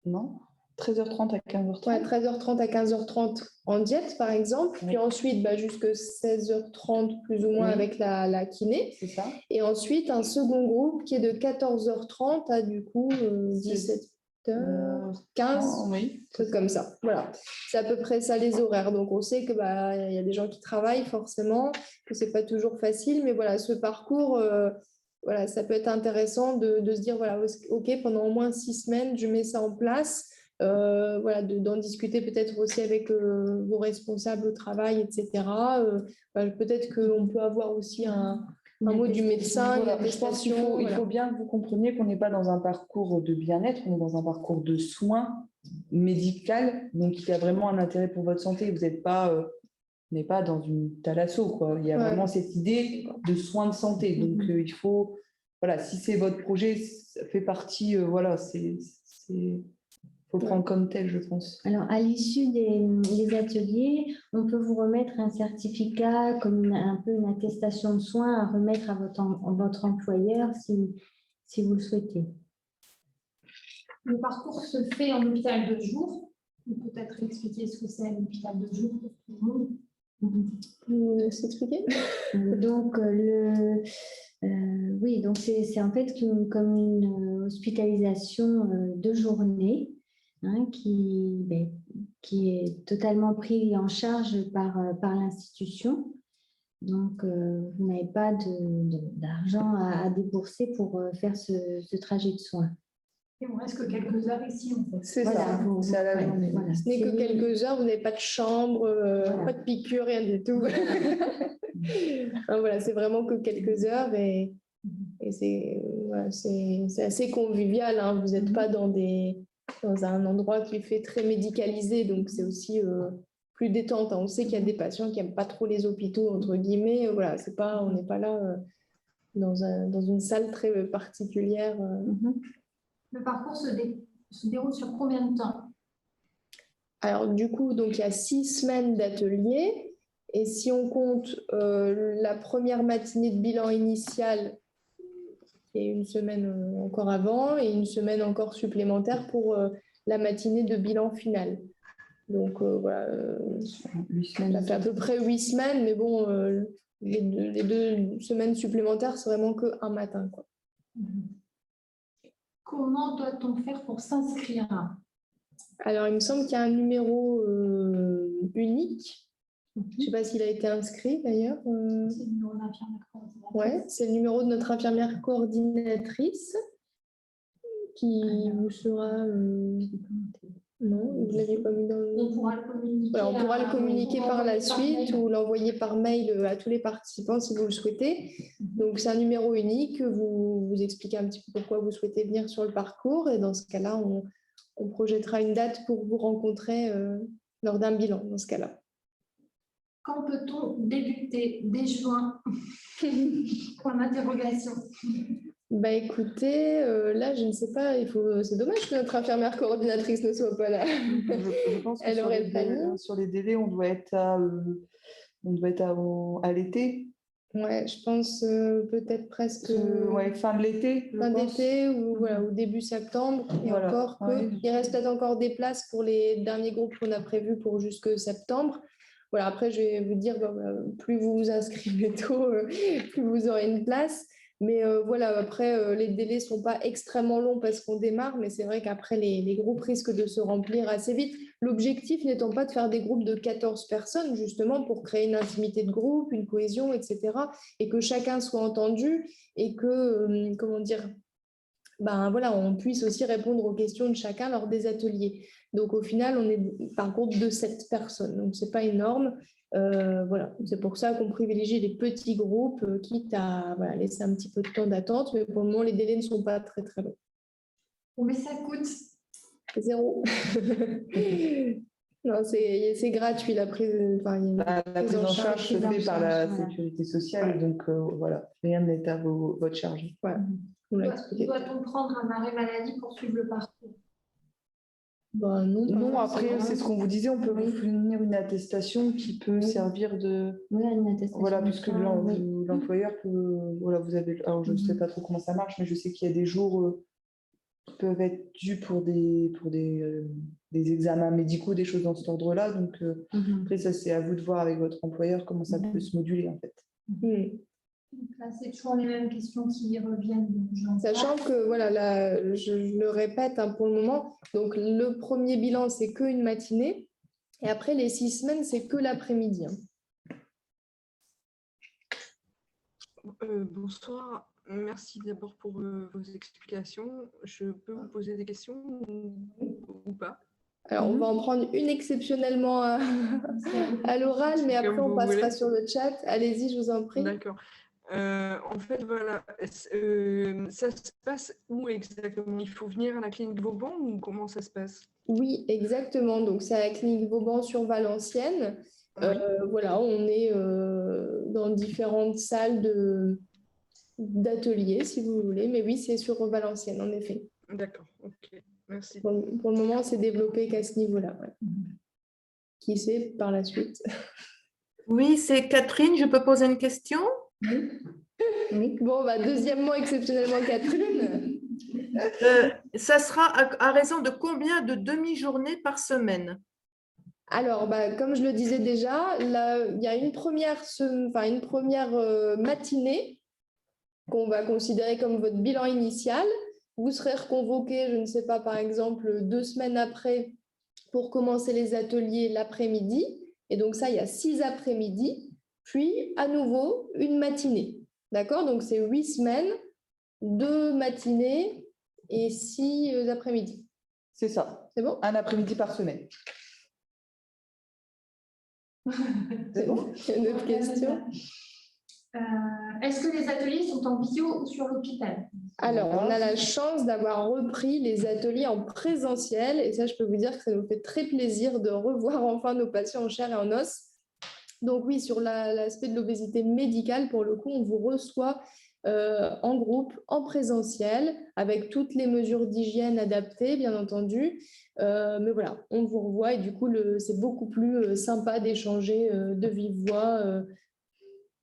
Non, 13h30 à 15h30. Ouais, 13h30 à 15h30 en diète, par exemple. Oui. Puis ensuite, jusqu'à 16h30, plus ou moins, Oui. avec la kiné. C'est ça. Et ensuite, un second groupe qui est de 14h30 à du coup 17h30. 8h15, Oui. truc comme ça. Voilà, c'est à peu près ça les horaires. Donc on sait que il y a des gens qui travaillent forcément, que c'est pas toujours facile, mais voilà, ce parcours, voilà, ça peut être intéressant de se dire voilà, ok, pendant au moins 6 semaines, je mets ça en place. Voilà, d'en discuter peut-être aussi avec vos responsables au travail, etc. Peut-être qu'on peut avoir aussi un mot du médecin, une Voilà, je pense qu'il attestation. faut, il Voilà. faut bien que vous compreniez qu'on n'est pas dans un parcours de bien-être, on est dans un parcours de soins médical. Donc, il y a vraiment un intérêt pour votre santé. Vous n'êtes pas, on n'est pas dans une thalasso, quoi. Il y a Ouais. vraiment cette idée de soins de santé. Donc, il faut, voilà, si c'est votre projet, ça fait partie, voilà, faut le prendre comme tel, je pense. Alors, à l'issue des ateliers, on peut vous remettre un certificat comme un peu une attestation de soins à remettre à votre employeur si vous le souhaitez. Le parcours se fait en hôpital de jour. Peut-être expliquer ce que c'est un hôpital de jour pour tout le monde. Vous s'expliquer? Donc, oui, donc c'est en fait comme une hospitalisation de journée, hein, qui est totalement pris en charge par l'institution. Donc, vous n'avez pas d'argent à débourser pour faire ce trajet de soins. Et on reste que quelques heures ici, en fait. C'est Voilà, ça. C'est à la journée. voilà. Ce n'est que C'est- quelques heures, vous n'avez pas de chambre, Voilà. pas de piqûre, rien du tout. Enfin, voilà, c'est vraiment que quelques heures et c'est voilà, c'est assez convivial. Hein. Vous n'êtes pas dans un endroit qui fait très médicalisé, donc c'est aussi plus détente. Hein. On sait qu'il y a des patients qui n'aiment pas trop les hôpitaux, entre guillemets. Voilà, on n'est pas là dans une salle très particulière. Le parcours se déroule sur combien de temps? Alors, du coup, donc, il y a 6 semaines d'atelier. Et si on compte la première matinée de bilan initial, il y a une semaine encore avant et une semaine encore supplémentaire pour la matinée de bilan final. Donc, voilà, 8 semaines. ça fait à peu près 8 semaines, mais bon, les deux semaines supplémentaires, c'est vraiment qu'un matin, quoi. Comment doit-on faire pour s'inscrire? Alors, il me semble qu'il y a un numéro unique. Je ne sais pas s'il a été inscrit d'ailleurs. C'est le numéro d'infirmière coordinatrice. Ouais, c'est le numéro de notre infirmière coordinatrice qui vous sera. Non, vous ne l'aviez pas mis dans le. On pourra le communiquer. Voilà, on pourra le communiquer par la suite mail. ou l'envoyer par mail à tous les participants si vous le souhaitez. Donc, c'est un numéro unique. Vous expliquez un petit peu pourquoi vous souhaitez venir sur le parcours. Et dans ce cas-là, on projettera une date pour vous rencontrer lors d'un bilan, dans ce cas-là. Quand peut-on débuter? Dès juin? Point d'interrogation. Bah écoutez, là, je ne sais pas, c'est dommage que notre infirmière coordinatrice ne soit pas là. Je pense que Elle sur aurait les le délais, planning. sur les délais, on doit être à l'été, Ouais, je pense peut-être presque ouais, fin de l'été. je fin pense. d'été ou début septembre. Et Voilà, encore que, ouais. il reste peut-être encore des places pour les derniers groupes qu'on a prévus pour jusque septembre. Voilà, après, je vais vous dire, plus vous vous inscrivez tôt, plus vous aurez une place. Mais voilà, après, les délais ne sont pas extrêmement longs parce qu'on démarre, mais c'est vrai qu'après, les groupes risquent de se remplir assez vite. L'objectif n'étant pas de faire des groupes de 14 personnes, justement, pour créer une intimité de groupe, une cohésion, etc. Et que chacun soit entendu et que, comment dire, voilà, on puisse aussi répondre aux questions de chacun lors des ateliers. Donc, au final, on est par groupe de 7 personnes. Donc, ce n'est pas énorme. Voilà, c'est pour ça qu'on privilégie les petits groupes, quitte à laisser un petit peu de temps d'attente. Mais pour le moment, les délais ne sont pas très, très longs. Mais ça coûte. 0. Non, c'est gratuit la prise. La prise en charge se fait par la voilà. sécurité sociale, donc voilà, rien n'est à votre charge. On l'a expliqué. Doit-on prendre un arrêt maladie pour suivre le parcours? Non, Non, pas après, forcément. c'est ce qu'on vous disait, on peut Oui. vous fournir une attestation qui peut servir de. Oui, une attestation Voilà, de puisque soins, oui. l'employeur peut. Voilà, vous avez. Alors, je ne sais pas trop comment ça marche, mais je sais qu'il y a des jours qui peuvent être dus pour des examens médicaux, des choses dans cet ordre-là. Donc, après, ça, c'est à vous de voir avec votre employeur comment ça peut se moduler, en fait. Donc là, c'est toujours les mêmes questions qui reviennent. donc j'en Sachant passe. que, voilà, là, je le répète hein, pour le moment, donc le premier bilan, c'est qu'une matinée, et après les 6 semaines, c'est que l'après-midi. Hein. Bonsoir, merci d'abord pour vos explications. Je peux vous poser des questions ou pas? Alors, on va en prendre une exceptionnellement à l'oral, mais après, Comme on vous passera voulez. sur le chat. Allez-y, je vous en prie. D'accord. En fait, voilà, ça se passe où exactement? Il faut venir à la clinique Vauban ou comment ça se passe? Oui, exactement. Donc, c'est à la clinique Vauban sur Valenciennes. Oui. Voilà, on est dans différentes salles d'ateliers, si vous voulez. Mais oui, c'est sur Valenciennes, en effet. D'accord, ok, merci. Pour le moment, c'est développé qu'à ce niveau-là. Ouais. Qui sait par la suite? Oui, c'est Catherine. Je peux poser une question? Oui. Bon, bah, deuxièmement, exceptionnellement, Catherine. Ça sera à raison de combien de demi-journées par semaine? Alors, bah, comme je le disais déjà, là, il y a une première matinée qu'on va considérer comme votre bilan initial. Vous serez reconvoqué, je ne sais pas, par exemple, 2 semaines après pour commencer les ateliers l'après-midi. Et donc ça, il y a 6 après-midi, puis à nouveau une matinée. D'accord? Donc c'est 8 semaines, 2 matinées et 6 après-midi. C'est ça. C'est bon? Un après-midi par semaine. C'est bon? Il y a une autre question? Est-ce que les ateliers sont en visio ou sur l'hôpital? Alors, on a la chance d'avoir repris les ateliers en présentiel et ça, je peux vous dire que ça nous fait très plaisir de revoir enfin nos patients en chair et en os. Donc oui, sur l'aspect de l'obésité médicale, pour le coup, on vous reçoit en groupe, en présentiel, avec toutes les mesures d'hygiène adaptées, bien entendu. Mais voilà, on vous revoit et du coup, c'est beaucoup plus sympa d'échanger de vive voix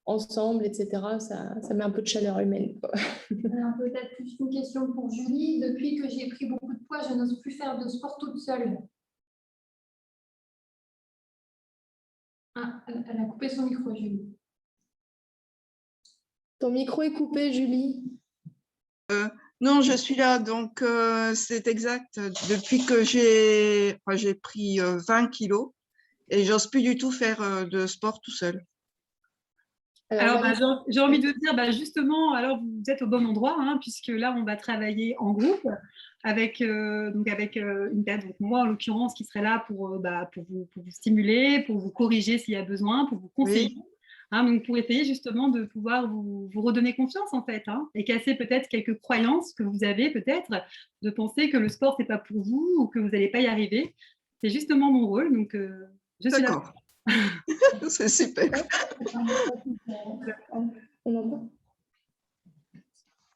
ensemble, etc. Ça met un peu de chaleur humaine, quoi. Alors, peut-être plus une question pour Julie. Depuis que j'ai pris beaucoup de poids, je n'ose plus faire de sport toute seule. Ah, elle a coupé son micro, Julie. Ton micro est coupé, Julie. Non, je suis là, donc c'est exact. Depuis que j'ai pris 20 kilos et j'ose plus du tout faire de sport tout seul. Alors, j'ai envie de dire, justement, alors vous êtes au bon endroit, hein, puisque là, on va travailler en groupe avec une personne, donc moi en l'occurrence, qui serait là pour vous stimuler, pour vous corriger s'il y a besoin, pour vous conseiller. Oui. Hein, donc pour essayer justement de pouvoir vous redonner confiance en fait, hein, et casser peut-être quelques croyances que vous avez peut-être, de penser que le sport, c'est pas pour vous ou que vous n'allez pas y arriver. C'est justement mon rôle, donc je suis là. D'accord. C'est super.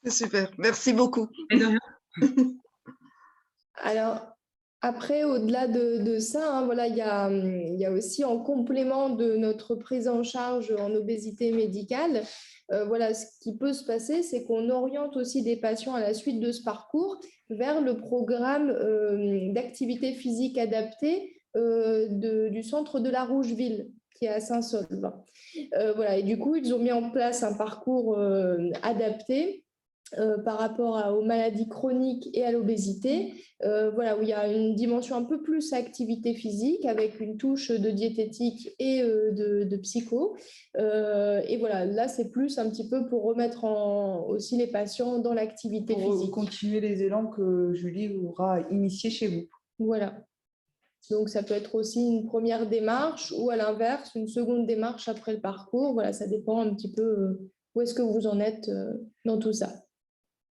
C'est super. Merci beaucoup. Alors, après, au-delà de ça, hein, voilà, il y a aussi en complément de notre prise en charge en obésité médicale, voilà, ce qui peut se passer, c'est qu'on oriente aussi des patients à la suite de ce parcours vers le programme d'activité physique adaptée du centre de la Rougeville, qui est à Saint-Saulve. Voilà, et du coup, ils ont mis en place un parcours adapté par rapport aux maladies chroniques et à l'obésité, voilà, où il y a une dimension un peu plus activité physique avec une touche de diététique et de psycho. Et voilà, là, c'est plus un petit peu pour remettre aussi les patients dans l'activité physique. Pour continuer les élans que Julie aura initiés chez vous. Voilà. Donc, ça peut être aussi une première démarche ou à l'inverse, une seconde démarche après le parcours. Voilà, ça dépend un petit peu où est-ce que vous en êtes dans tout ça.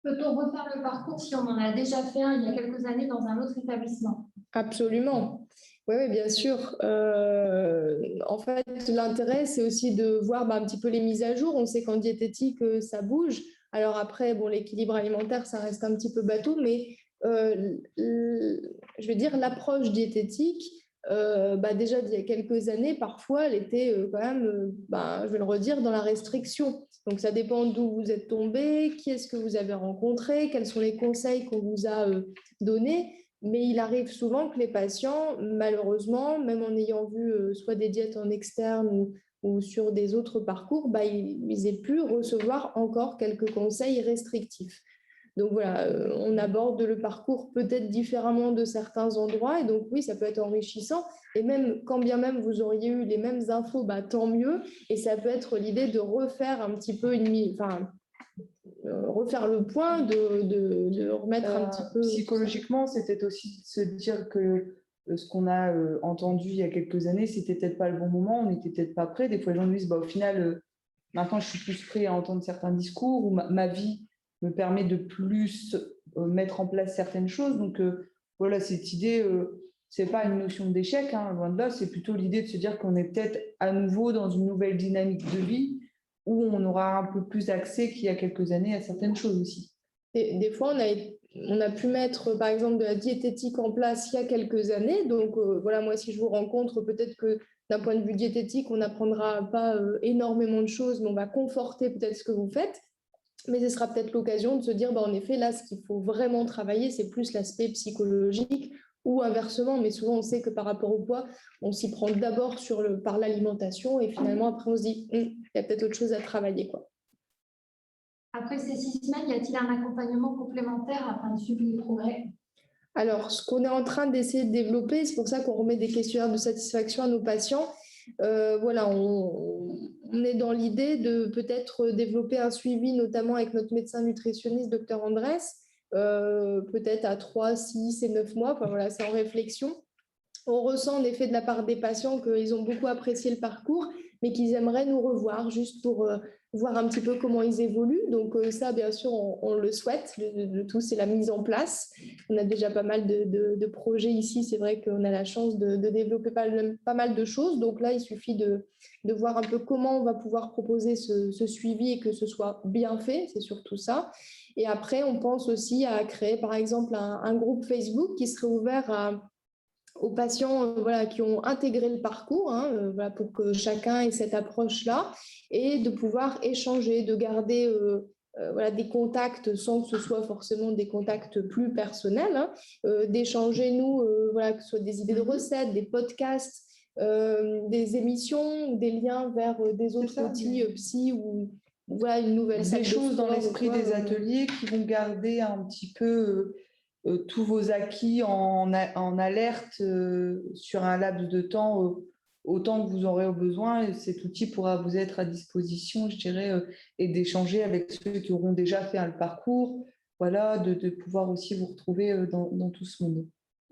Peut-on refaire le parcours si on en a déjà fait un il y a quelques années dans un autre établissement? Absolument. Oui, bien sûr. En fait, l'intérêt, c'est aussi de voir un petit peu les mises à jour. On sait qu'en diététique, ça bouge. Alors après, bon, l'équilibre alimentaire, ça reste un petit peu bateau, mais je veux dire, l'approche diététique, déjà d'il y a quelques années, parfois, elle était quand même, je vais le redire, dans la restriction. Donc, ça dépend d'où vous êtes tombé, qui est-ce que vous avez rencontré, quels sont les conseils qu'on vous a donnés. Mais il arrive souvent que les patients, malheureusement, même en ayant vu soit des diètes en externe ou sur des autres parcours, ils aient pu recevoir encore quelques conseils restrictifs. Donc voilà, on aborde le parcours peut-être différemment de certains endroits, et donc oui, ça peut être enrichissant. Et même quand bien même vous auriez eu les mêmes infos, tant mieux. Et ça peut être l'idée de refaire un petit peu refaire le point, de remettre un petit peu. Psychologiquement, c'était aussi de se dire que ce qu'on a entendu il y a quelques années, c'était peut-être pas le bon moment, on n'était peut-être pas prêt. Des fois, les gens nous disent, au final, maintenant, je suis plus prêt à entendre certains discours, ou ma vie me permet de plus mettre en place certaines choses. Donc, voilà, cette idée, c'est pas une notion d'échec, hein, loin de là, c'est plutôt l'idée de se dire qu'on est peut-être à nouveau dans une nouvelle dynamique de vie où on aura un peu plus accès qu'il y a quelques années à certaines choses aussi. Et des fois, on a pu mettre, par exemple, de la diététique en place il y a quelques années. Donc, voilà, moi, si je vous rencontre, peut-être que d'un point de vue diététique, on n'apprendra pas énormément de choses, mais on va conforter peut-être ce que vous faites. Mais ce sera peut-être l'occasion de se dire, en effet, là, ce qu'il faut vraiment travailler, c'est plus l'aspect psychologique ou inversement. Mais souvent, on sait que par rapport au poids, on s'y prend d'abord par l'alimentation et finalement, après, on se dit, il y a peut-être autre chose à travailler, quoi. Après ces 6 semaines, y a-t-il un accompagnement complémentaire afin de suivre les progrès? Alors, ce qu'on est en train d'essayer de développer, c'est pour ça qu'on remet des questionnaires de satisfaction à nos patients. Voilà, on est dans l'idée de peut-être développer un suivi, notamment avec notre médecin nutritionniste, Dr Andrés, peut-être à 3, 6 et 9 mois. Enfin, voilà, c'est en réflexion. On ressent en effet de la part des patients qu'ils ont beaucoup apprécié le parcours, mais qu'ils aimeraient nous revoir juste pour voir un petit peu comment ils évoluent. Donc ça, bien sûr, on le souhaite. Le tout, c'est la mise en place. On a déjà pas mal de projets ici. C'est vrai qu'on a la chance de développer pas mal de choses. Donc là, il suffit de voir un peu comment on va pouvoir proposer ce suivi et que ce soit bien fait. C'est surtout ça. Et après, on pense aussi à créer, par exemple, un groupe Facebook qui serait ouvert aux patients voilà, qui ont intégré le parcours, voilà, pour que chacun ait cette approche-là, et de pouvoir échanger, de garder voilà, des contacts sans que ce soit forcément des contacts plus personnels, d'échanger, nous, voilà, que ce soit des idées de recettes, des podcasts, des émissions, des liens vers des autres outils psy ou voilà, une nouvelle salle des de choses dans sport, l'esprit quoi, des ateliers qui vont garder un petit peu tous vos acquis en alerte sur un laps de temps autant que vous aurez besoin. Et cet outil pourra vous être à disposition, je dirais, et d'échanger avec ceux qui auront déjà fait le parcours, voilà, de pouvoir aussi vous retrouver dans tout ce monde.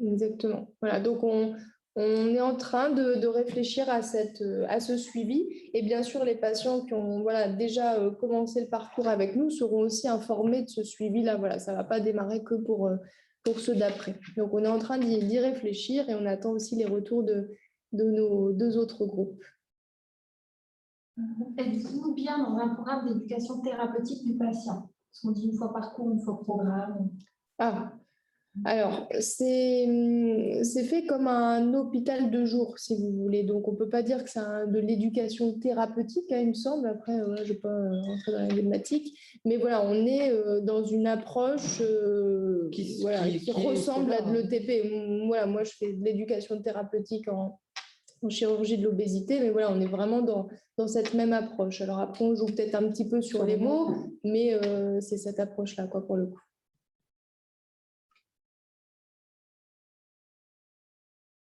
Exactement. Voilà, donc on est en train de réfléchir à ce suivi. Et bien sûr, les patients qui ont déjà commencé le parcours avec nous seront aussi informés de ce suivi-là. Voilà, ça ne va pas démarrer que pour ceux d'après. Donc, on est en train d'y réfléchir et on attend aussi les retours de nos 2 autres groupes. Êtes-vous bien dans un programme d'éducation thérapeutique du patient? Parce qu'on dit une fois parcours, une fois programme. Alors, c'est fait comme un hôpital de jour, si vous voulez. Donc, on ne peut pas dire que c'est de l'éducation thérapeutique, il me semble. Après, je ne vais pas rentrer dans les thématiques. Mais voilà, on est dans une approche qui ressemble à de l'ETP. Voilà, moi, je fais de l'éducation thérapeutique en chirurgie de l'obésité, mais voilà, on est vraiment dans cette même approche. Alors après, on joue peut-être un petit peu sur les mots, mais c'est cette approche-là, quoi, pour le coup.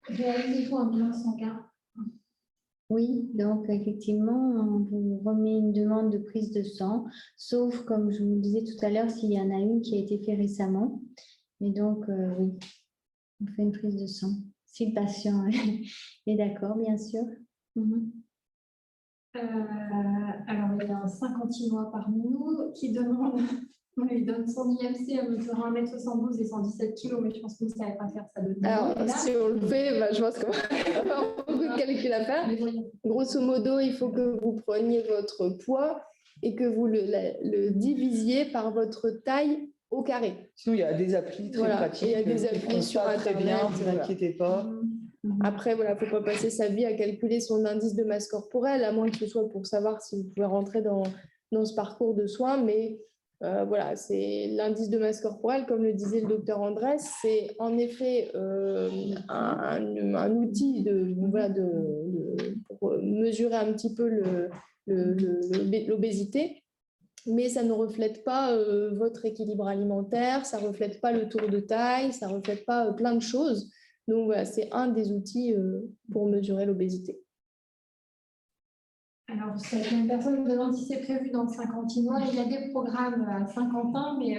Réalisez-vous un bilan sanguin? Oui, donc effectivement, on vous remet une demande de prise de sang, sauf, comme je vous le disais tout à l'heure, s'il y en a une qui a été faite récemment. Mais donc, oui, on fait une prise de sang, si le patient est d'accord, bien sûr. Alors, il y a un 56 parmi nous qui demande, on lui donne son IMC à mesure 1m72 et 117 kg, mais je pense que ça ne va pas faire ça de nouveau. Alors, si on le fait, je pense qu'on va avoir beaucoup de calculs à faire. Grosso modo, il faut que vous preniez votre poids et que vous le divisiez par votre taille au carré. Sinon, il y a des applis très pratiques. Il y a des applis sur Internet. Très bien, ne vous inquiétez pas. Après, voilà, il ne faut pas passer sa vie à calculer son indice de masse corporelle, à moins que ce soit pour savoir si vous pouvez rentrer dans ce parcours de soins. Mais voilà, c'est l'indice de masse corporelle, comme le disait le docteur Andrés, c'est en effet un outil pour mesurer un petit peu l'obésité, mais ça ne reflète pas votre équilibre alimentaire, ça ne reflète pas le tour de taille, ça ne reflète pas plein de choses. Donc voilà, c'est un des outils pour mesurer l'obésité. Alors, certaines personnes me demandent si c'est prévu dans le Saint-Quentinois. Il y a des programmes à Saint-Quentin, mais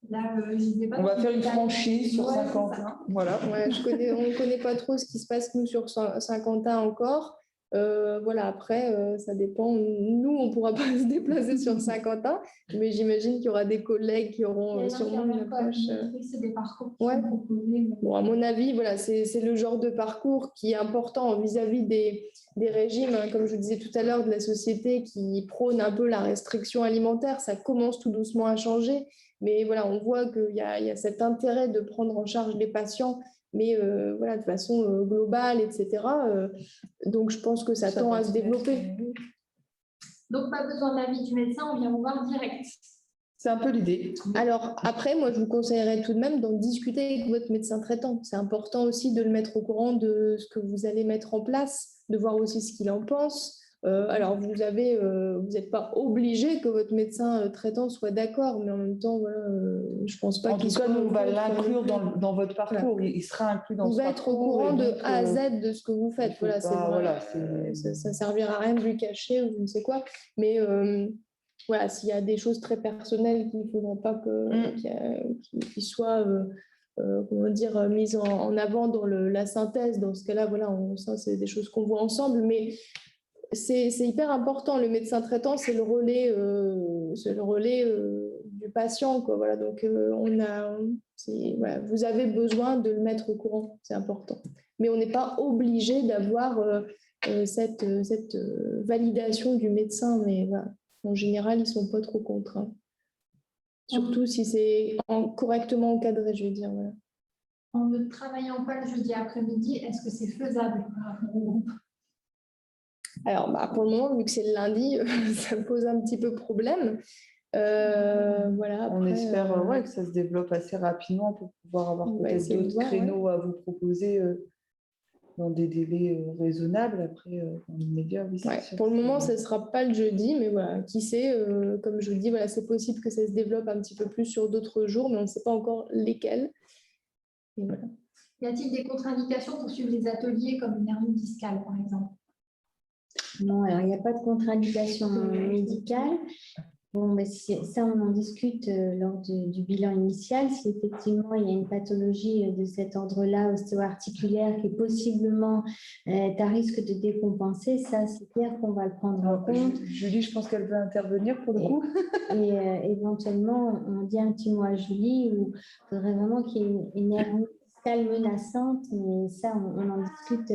là, je ne sais pas. On va faire une franchise sur Ouais, Saint-Quentin. Voilà. Ouais, on ne connaît pas trop ce qui se passe, nous, sur Saint-Quentin encore. Voilà, après, ça dépend. Nous, on ne pourra pas se déplacer sur Saint-Quentin, mais j'imagine qu'il y aura des collègues qui auront sûrement une approche. C'est des parcours qui Ouais. sont proposés. Bon, à mon avis, voilà, c'est le genre de parcours qui est important vis-à-vis des régimes, hein, comme je vous disais tout à l'heure, de la société qui prône un peu la restriction alimentaire. Ça commence tout doucement à changer, mais voilà, on voit qu'il y a cet intérêt de prendre en charge les patients, mais voilà, de façon globale, etc. Donc, je pense que ça tend à se développer. Donc, pas besoin d'avis du médecin, on vient vous voir direct. C'est un peu l'idée. Alors après, moi, je vous conseillerais tout de même d'en discuter avec votre médecin traitant. C'est important aussi de le mettre au courant de ce que vous allez mettre en place, de voir aussi ce qu'il en pense. Alors, vous n'êtes pas obligé que votre médecin traitant soit d'accord, mais en même temps, voilà, je pense pas En qu'il tout cas, soit... nous, on va l'inclure dans votre parcours. Voilà. Il sera inclus dans il ce va parcours. être au courant de donc, A à Z de ce que vous faites. Voilà, ça servira à rien de lui cacher ou je ne sais quoi. Mais voilà, s'il y a des choses très personnelles qu'il ne faudra pas qu'ils soient comment dire, mises en avant dans la synthèse, dans ce cas-là, voilà, ça, c'est des choses qu'on voit ensemble. Mais c'est hyper important. Le médecin traitant, c'est le relais du patient, quoi. Voilà, donc voilà, vous avez besoin de le mettre au courant, c'est important. Mais on n'est pas obligé d'avoir cette validation du médecin, mais voilà, en général, ils ne sont pas trop contraints. Surtout si c'est correctement encadré, je veux dire. Voilà. En ne travaillant pas le jeudi après-midi, est-ce que c'est faisable par rapport au groupe? Alors, pour le moment, vu que c'est le lundi, ça me pose un petit peu problème. Voilà, après, on espère que ça se développe assez rapidement pour pouvoir avoir peut-être d'autres créneaux à vous proposer dans des délais raisonnables. Après, dans l'immédiat, oui. Pour le moment, ça ne sera pas le jeudi, mais voilà, qui sait, comme je vous dis, voilà, c'est possible que ça se développe un petit peu plus sur d'autres jours, mais on ne sait pas encore lesquels. Et voilà. Y a-t-il des contre-indications pour suivre les ateliers comme une hernie discale, par exemple? Non, alors il n'y a pas de contre-indication médicale. Bon, mais ça, on en discute lors du bilan initial. Si effectivement il y a une pathologie de cet ordre-là, ostéo-articulaire, qui est possiblement à risque de décompenser, ça, c'est clair qu'on va le prendre en compte. Julie, je pense qu'elle veut intervenir pour le coup. Et éventuellement, on dit un petit mot à Julie où il faudrait vraiment qu'il y ait une hernie discale menaçante, mais ça, on en discute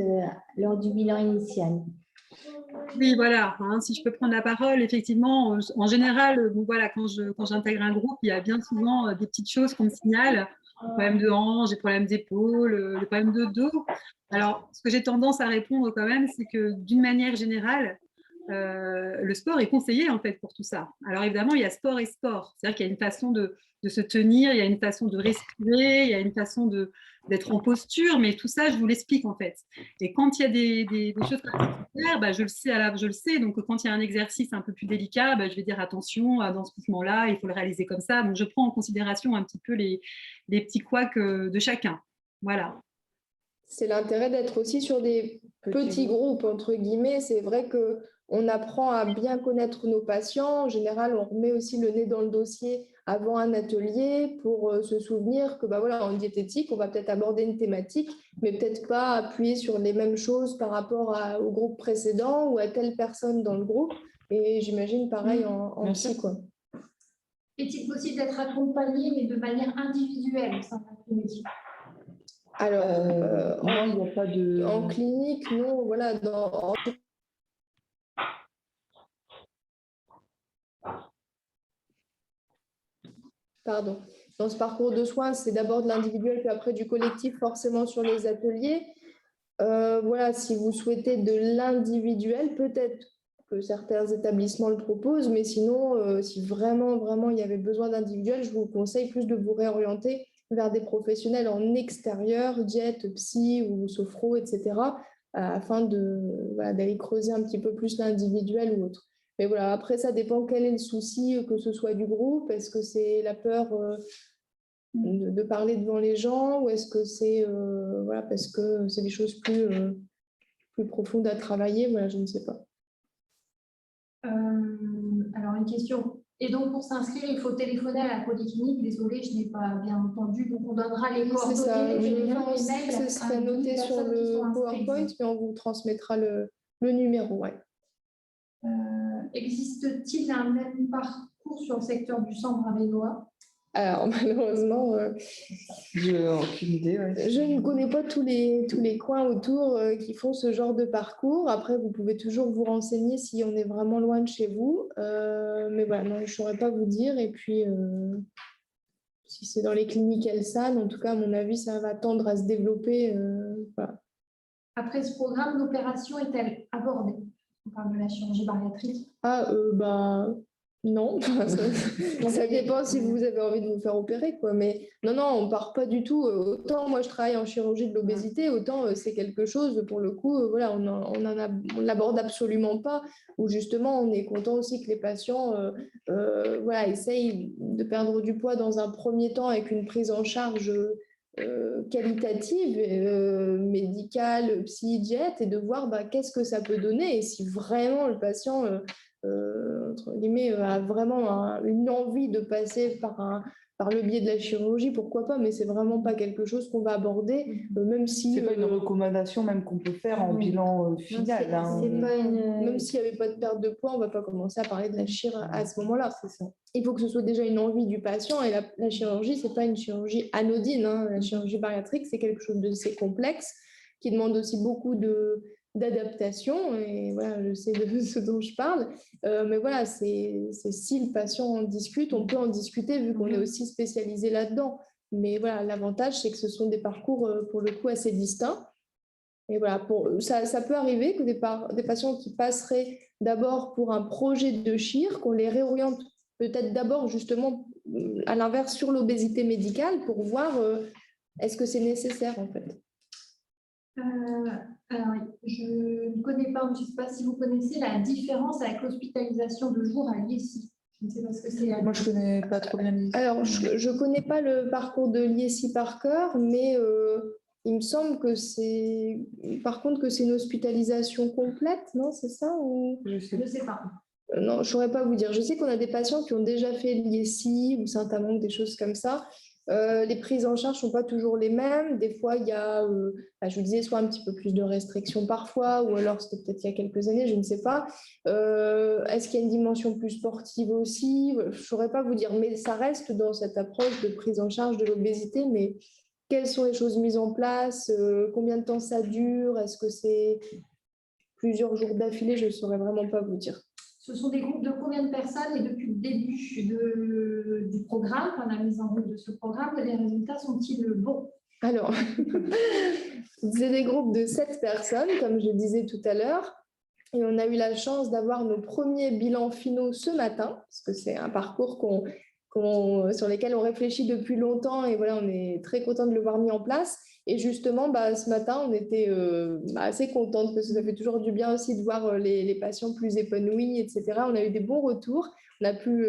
lors du bilan initial. Oui, voilà, hein, si je peux prendre la parole, effectivement, en général, bon, voilà, quand j'intègre un groupe, il y a bien souvent des petites choses qu'on me signale, le problème de hanche, les problèmes d'épaule, le problème de dos. Alors, ce que j'ai tendance à répondre quand même, c'est que d'une manière générale, le sport est conseillé en fait pour tout ça. Alors évidemment, il y a sport et sport. C'est-à-dire qu'il y a une façon de se tenir, il y a une façon de respirer, il y a une façon d'être en posture, mais tout ça, je vous l'explique en fait. Et quand il y a des choses particulières, je le sais. Donc quand il y a un exercice un peu plus délicat, je vais dire attention, dans ce mouvement-là, il faut le réaliser comme ça. Donc je prends en considération un petit peu les petits couacs de chacun. Voilà. C'est l'intérêt d'être aussi sur des petits groupes, entre guillemets. C'est vrai qu'on apprend à bien connaître nos patients. En général, on remet aussi le nez dans le dossier avant un atelier pour se souvenir que voilà, en diététique, on va peut-être aborder une thématique, mais peut-être pas appuyer sur les mêmes choses par rapport au groupe précédent ou à telle personne dans le groupe. Et j'imagine pareil en psy, quoi. Est-il possible d'être accompagné, mais de manière individuelle au sein de la clinique? Alors, non, il n'y a pas de... En clinique, non, voilà. Pardon. Dans ce parcours de soins, c'est d'abord de l'individuel, puis après du collectif, forcément sur les ateliers. Voilà, si vous souhaitez de l'individuel, peut-être que certains établissements le proposent, mais sinon, si vraiment il y avait besoin d'individuel, je vous conseille plus de vous réorienter vers des professionnels en extérieur, diète, psy ou sophro, etc., afin d'aller creuser un petit peu plus l'individuel ou autre. Mais voilà, après, ça dépend quel est le souci, que ce soit du groupe. Est-ce que c'est la peur de parler devant les gens ou est-ce que c'est parce que c'est des choses plus profondes à travailler? Voilà, je ne sais pas. Alors, une question. Et donc, pour s'inscrire, il faut téléphoner à la polyclinique. Désolée, je n'ai pas bien entendu. Donc, on donnera les coordonnées, C'est ça, les téléphones, les mails. ce serait noté sur le PowerPoint, mais on vous transmettra le numéro. Ouais. Existe-t-il un même parcours sur le secteur du Sambre-Avesnois? Alors, malheureusement, Je n'ai aucune idée. Ouais. je ne connais pas tous les coins autour qui font ce genre de parcours. Après, vous pouvez toujours vous renseigner si on est vraiment loin de chez vous. Mais voilà, non, je ne saurais pas vous dire. Et puis, si c'est dans les cliniques Elsan, en tout cas, à mon avis, ça va tendre à se développer. Voilà. Après ce programme, l'opération est-elle abordée? On parle de la chirurgie bariatrique. Non, ça dépend si vous avez envie de vous faire opérer, quoi. Mais non, on part pas du tout. Autant moi je travaille en chirurgie de l'obésité, autant c'est quelque chose, pour le coup, on l'aborde absolument pas. Ou justement, on est content aussi que les patients essayent de perdre du poids dans un premier temps avec une prise en charge qualitative, médicale, psy-diète, et de voir qu'est-ce que ça peut donner et si vraiment le patient entre guillemets, a vraiment une envie de passer par le biais de la chirurgie, pourquoi pas, mais c'est vraiment pas quelque chose qu'on va aborder, même si... C'est pas une recommandation même qu'on peut faire en bilan final. Même s'il n'y avait pas de perte de poids, on va pas commencer à parler de la chirurgie à ce moment-là. Il faut que ce soit déjà une envie du patient, et la chirurgie, c'est pas une chirurgie anodine, hein. La chirurgie bariatrique, c'est quelque chose d'assez complexe, qui demande aussi beaucoup d'adaptation, et voilà, je sais de ce dont je parle, mais voilà, c'est si le patient en discute, on peut en discuter vu qu'on est aussi spécialisé là-dedans, mais voilà, l'avantage c'est que ce sont des parcours pour le coup assez distincts, et voilà, ça peut arriver que des patients qui passeraient d'abord pour un projet de chir, qu'on les réoriente peut-être d'abord justement à l'inverse sur l'obésité médicale pour voir est-ce que c'est nécessaire en fait. Alors, je ne connais pas, je ne sais pas si vous connaissez la différence avec l'hospitalisation de jour à l'IESI. Je ne sais pas ce que c'est. Moi, je ne connais pas trop bien l'IESI. Alors, je ne connais pas le parcours de l'IESI par cœur, mais il me semble que c'est une hospitalisation complète, non? C'est ça ou... Je ne sais pas. Non, je ne saurais pas vous dire. Je sais qu'on a des patients qui ont déjà fait l'IESI ou Saint-Amand, des choses comme ça. Les prises en charge ne sont pas toujours les mêmes. Des fois, il y a, je vous disais, soit un petit peu plus de restrictions parfois, ou alors c'était peut-être il y a quelques années, je ne sais pas. Est-ce qu'il y a une dimension plus sportive aussi? Je ne saurais pas vous dire, mais ça reste dans cette approche de prise en charge de l'obésité. Mais quelles sont les choses mises en place? Combien de temps ça dure? Est-ce que c'est plusieurs jours d'affilée? Je ne saurais vraiment pas vous dire. Ce sont des groupes de combien de personnes? Et depuis le début du programme, la mise en route de ce programme, les résultats sont-ils bons? Alors, c'est des groupes de 7 personnes, comme je disais tout à l'heure. Et on a eu la chance d'avoir nos premiers bilans finaux ce matin, parce que c'est un parcours sur lequel on réfléchit depuis longtemps. Et voilà, on est très content de le voir mis en place. Et justement, ce matin, on était assez contente parce que ça fait toujours du bien aussi de voir les patients plus épanouis, etc. On a eu des bons retours. On a pu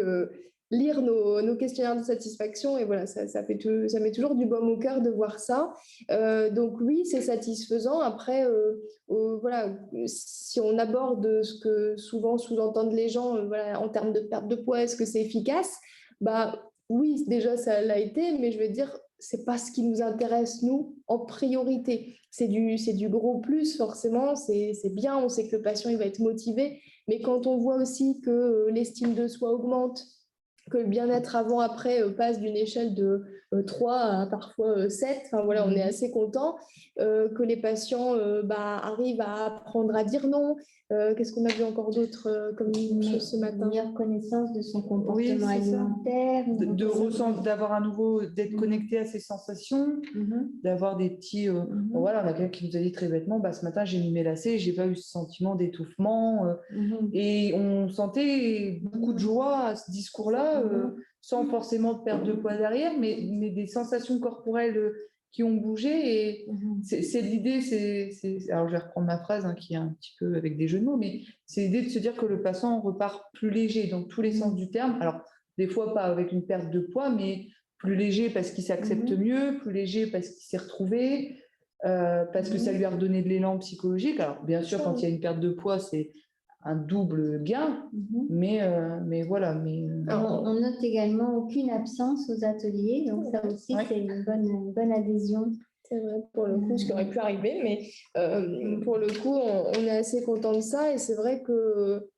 lire nos questionnaires de satisfaction et voilà, ça met toujours du baume au cœur de voir ça. Donc oui, c'est satisfaisant. Après, voilà, si on aborde ce que souvent sous-entendent les gens en termes de perte de poids, est-ce que c'est efficace? Oui, déjà, ça l'a été, mais je veux dire, c'est pas ce qui nous intéresse, nous, en priorité. C'est du gros plus, forcément, c'est bien, on sait que le patient il va être motivé, mais quand on voit aussi que l'estime de soi augmente, que le bien-être avant-après passe d'une échelle de 3 à parfois 7, enfin voilà, on est assez content, que les patients arrivent à apprendre à dire non. Qu'est-ce qu'on a vu encore d'autre comme chose ce matin? Une meilleure connaissance de son comportement alimentaire. D'avoir à nouveau, d'être connecté à ses sensations, d'avoir des petits... voilà, on a quelqu'un qui nous a dit très bêtement, ce matin j'ai mis mes lacets, j'ai pas eu ce sentiment d'étouffement. Et on sentait beaucoup de joie à ce discours-là, sans forcément de perte de poids derrière, mais des sensations corporelles qui ont bougé. Et c'est l'idée, alors je vais reprendre ma phrase qui est un petit peu avec des jeux de mots, mais c'est l'idée de se dire que le patient repart plus léger dans tous les sens du terme. Alors, des fois, pas avec une perte de poids, mais plus léger parce qu'il s'accepte mieux, plus léger parce qu'il s'est retrouvé, parce que ça lui a redonné de l'élan psychologique. Alors, bien sûr, quand il y a une perte de poids, c'est un double gain, mais voilà. On note également aucune absence aux ateliers, donc ça aussi, c'est une bonne adhésion. C'est vrai, pour le coup, ce qui aurait pu arriver, mais pour le coup, on est assez content de ça, et c'est vrai que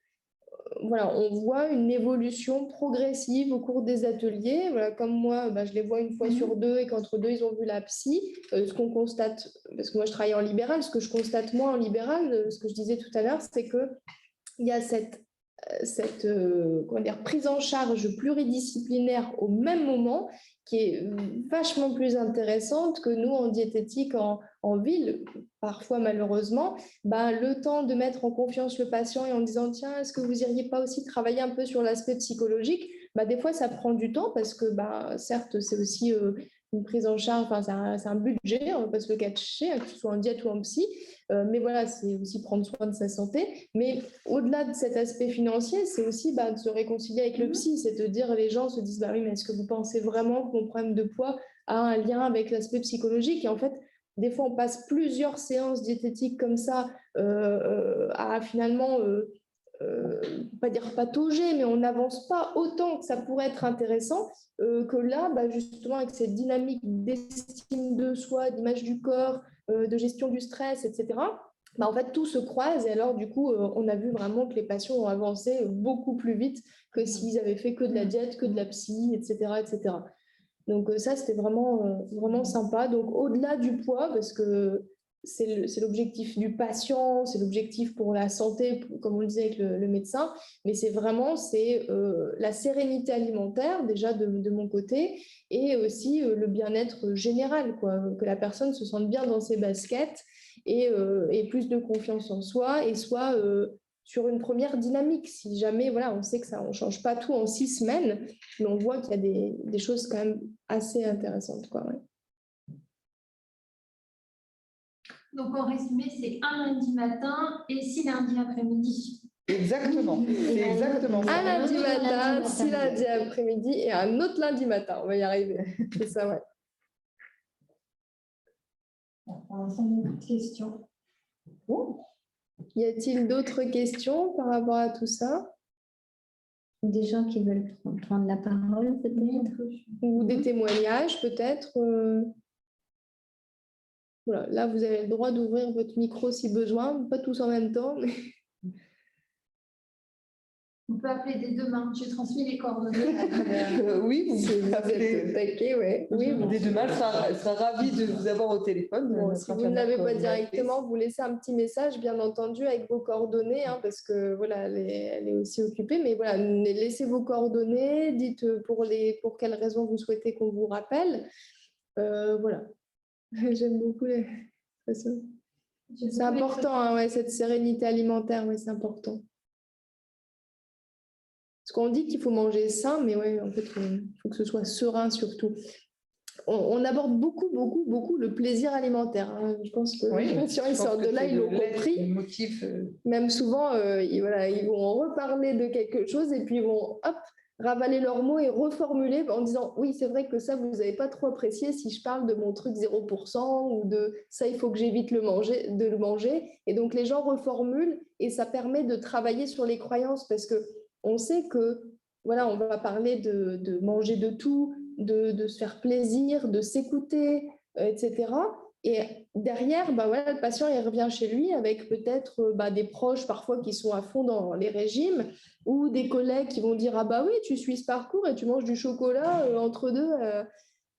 voilà, on voit une évolution progressive au cours des ateliers. Voilà, comme moi, je les vois une fois sur deux, et qu'entre deux, ils ont vu la psy. Ce qu'on constate, parce que moi, je travaille en libéral, ce que je constate moi en libéral, ce que je disais tout à l'heure, c'est que il y a cette prise en charge pluridisciplinaire au même moment qui est vachement plus intéressante que nous en diététique en ville, parfois malheureusement. Le temps de mettre en confiance le patient et en disant tiens, est-ce que vous n'iriez pas aussi travailler un peu sur l'aspect psychologique, des fois ça prend du temps parce que certes c'est aussi une prise en charge, c'est un budget, on ne va pas se le cacher, que ce soit en diète ou en psy, mais voilà, c'est aussi prendre soin de sa santé. Mais au-delà de cet aspect financier, c'est aussi de se réconcilier avec le psy, c'est de dire, les gens se disent, oui, mais est-ce que vous pensez vraiment que mon problème de poids a un lien avec l'aspect psychologique? Et en fait, des fois, on passe plusieurs séances diététiques comme ça à finalement... pas dire patauger, mais on n'avance pas autant que ça pourrait être intéressant, que là, justement, avec cette dynamique d'estime de soi, d'image du corps, de gestion du stress, etc., en fait, tout se croise. Et alors, du coup, on a vu vraiment que les patients ont avancé beaucoup plus vite que s'ils avaient fait que de la diète, que de la psy, etc., etc. Donc ça, c'était vraiment sympa. Donc, au-delà du poids, parce que c'est l'objectif du patient, c'est l'objectif pour la santé, comme on le disait avec le médecin, mais c'est la sérénité alimentaire, déjà de mon côté, et aussi le bien-être général, que la personne se sente bien dans ses baskets et plus de confiance en soi, et soit sur une première dynamique. Si jamais, on sait que on ne change pas tout en 6 semaines, mais on voit qu'il y a des choses quand même assez intéressantes, ouais. Donc, en résumé, c'est un lundi matin et 6 lundis après-midi. Exactement, c'est exactement ça. Un lundi matin, 6 lundis après-midi et un autre lundi matin. On va y arriver. C'est ça, ouais. Pour l'instant, beaucoup de questions. Bon. Y a-t-il d'autres questions par rapport à tout ça? Des gens qui veulent prendre la parole, peut-être? Ou des témoignages, peut-être? Voilà, là, vous avez le droit d'ouvrir votre micro si besoin, pas tous en même temps. Mais... On peut appeler des deux mains. J'ai transmis les coordonnées. Oui, vous pouvez appeler. Ouais. Oui, des deux mains, elle sera ravie de vous avoir au téléphone. Bon, si vous ne l'avez pas directement, vous laissez un petit message, bien entendu, avec vos coordonnées, parce que voilà, elle est aussi occupée. Mais voilà, laissez vos coordonnées, dites pour quelles raisons vous souhaitez qu'on vous rappelle. Voilà. J'aime beaucoup c'est important, cette sérénité alimentaire, c'est important. Parce qu'on dit qu'il faut manger sain, mais en fait, il faut que ce soit serein surtout. On aborde beaucoup le plaisir alimentaire. Je pense que les patients, ils sortent de là, ils l'ont compris. Même souvent, ils vont reparler de quelque chose et puis ils vont ravaler leurs mots et reformuler en disant oui, c'est vrai que ça, vous n'avez pas trop apprécié si je parle de mon truc 0% ou de ça, il faut que j'évite de le manger. Et donc, les gens reformulent et ça permet de travailler sur les croyances parce qu'on sait que, on va parler de manger de tout, de se faire plaisir, de s'écouter, etc. Et derrière, le patient, il revient chez lui avec peut-être des proches parfois qui sont à fond dans les régimes ou des collègues qui vont dire « Ah bah oui, tu suis ce parcours et tu manges du chocolat entre deux.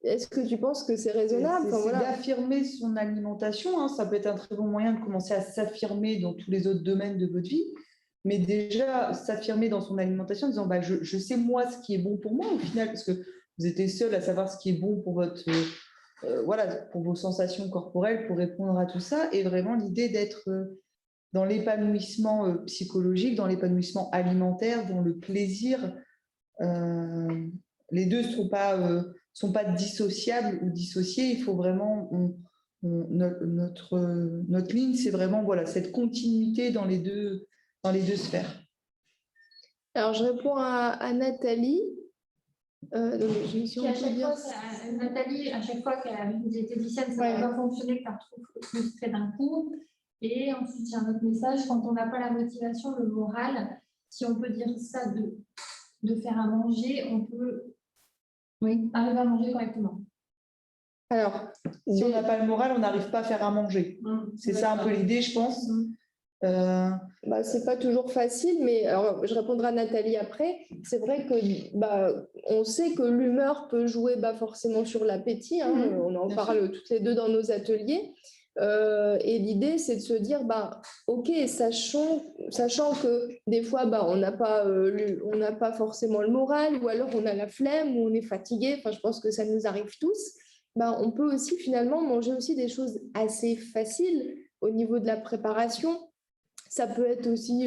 Est-ce que tu penses que c'est raisonnable ?» C'est d'affirmer son alimentation. Ça peut être un très bon moyen de commencer à s'affirmer dans tous les autres domaines de votre vie. Mais déjà, s'affirmer dans son alimentation en disant je sais moi ce qui est bon pour moi au final, parce que vous êtes seul à savoir ce qui est bon pour votre... pour vos sensations corporelles, pour répondre à tout ça, et vraiment l'idée d'être dans l'épanouissement psychologique, dans l'épanouissement alimentaire, dans le plaisir. Les deux ne sont pas sont pas dissociables ou dissociés. Il faut vraiment, notre ligne, c'est vraiment voilà, cette continuité dans les deux sphères. Alors, je réponds à Nathalie. Nathalie, à chaque fois qu'elle a une diététicienne, ça Ouais. va pas fonctionner car trop frustrée d'un coup. Et ensuite, il y a un autre message, quand on n'a pas la motivation, le moral, si on peut dire ça de faire à manger, on peut arriver à manger correctement. Alors, Si on n'a pas le moral, on n'arrive pas à faire à manger. C'est ça un peu l'idée, je pense. Bah, c'est pas toujours facile, mais alors, je répondrai à Nathalie après. C'est vrai que on sait que l'humeur peut jouer forcément sur l'appétit. Hein, on en bien parle toutes les deux dans nos ateliers. Et l'idée, c'est de se dire, ok, sachant que des fois, on n'a pas forcément le moral, ou alors on a la flemme, ou on est fatigué. Enfin, je pense que ça nous arrive tous. On peut aussi finalement manger aussi des choses assez faciles au niveau de la préparation. Ça peut être aussi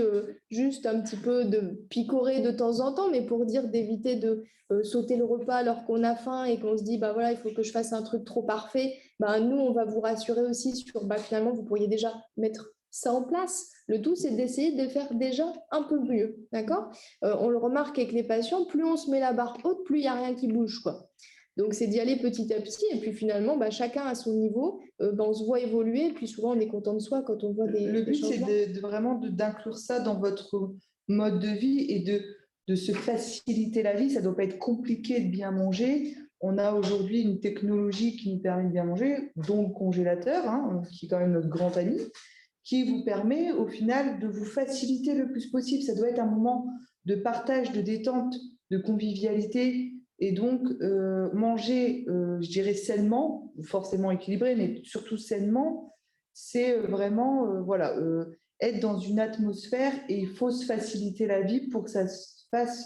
juste un petit peu de picorer de temps en temps, mais pour dire d'éviter de sauter le repas alors qu'on a faim et qu'on se dit, voilà, il faut que je fasse un truc trop parfait. Nous, on va vous rassurer aussi sur, finalement, vous pourriez déjà mettre ça en place. Le tout, c'est d'essayer de faire déjà un peu mieux, d'accord ? On le remarque avec les patients, plus on se met la barre haute, plus il n'y a rien qui bouge, quoi. Donc, c'est d'y aller petit à petit. Et puis, finalement, chacun à son niveau, on se voit évoluer. Et puis, souvent, on est content de soi quand on voit Le but, changements. c'est vraiment d'inclure ça dans votre mode de vie et de se faciliter la vie. Ça ne doit pas être compliqué de bien manger. On a aujourd'hui une technologie qui nous permet de bien manger, dont le congélateur, qui est quand même notre grand ami, qui vous permet, au final, de vous faciliter le plus possible. Ça doit être un moment de partage, de détente, de convivialité. Et donc, manger, je dirais sainement, forcément équilibré, mais surtout sainement, c'est vraiment être dans une atmosphère et il faut se faciliter la vie pour que ça se fasse,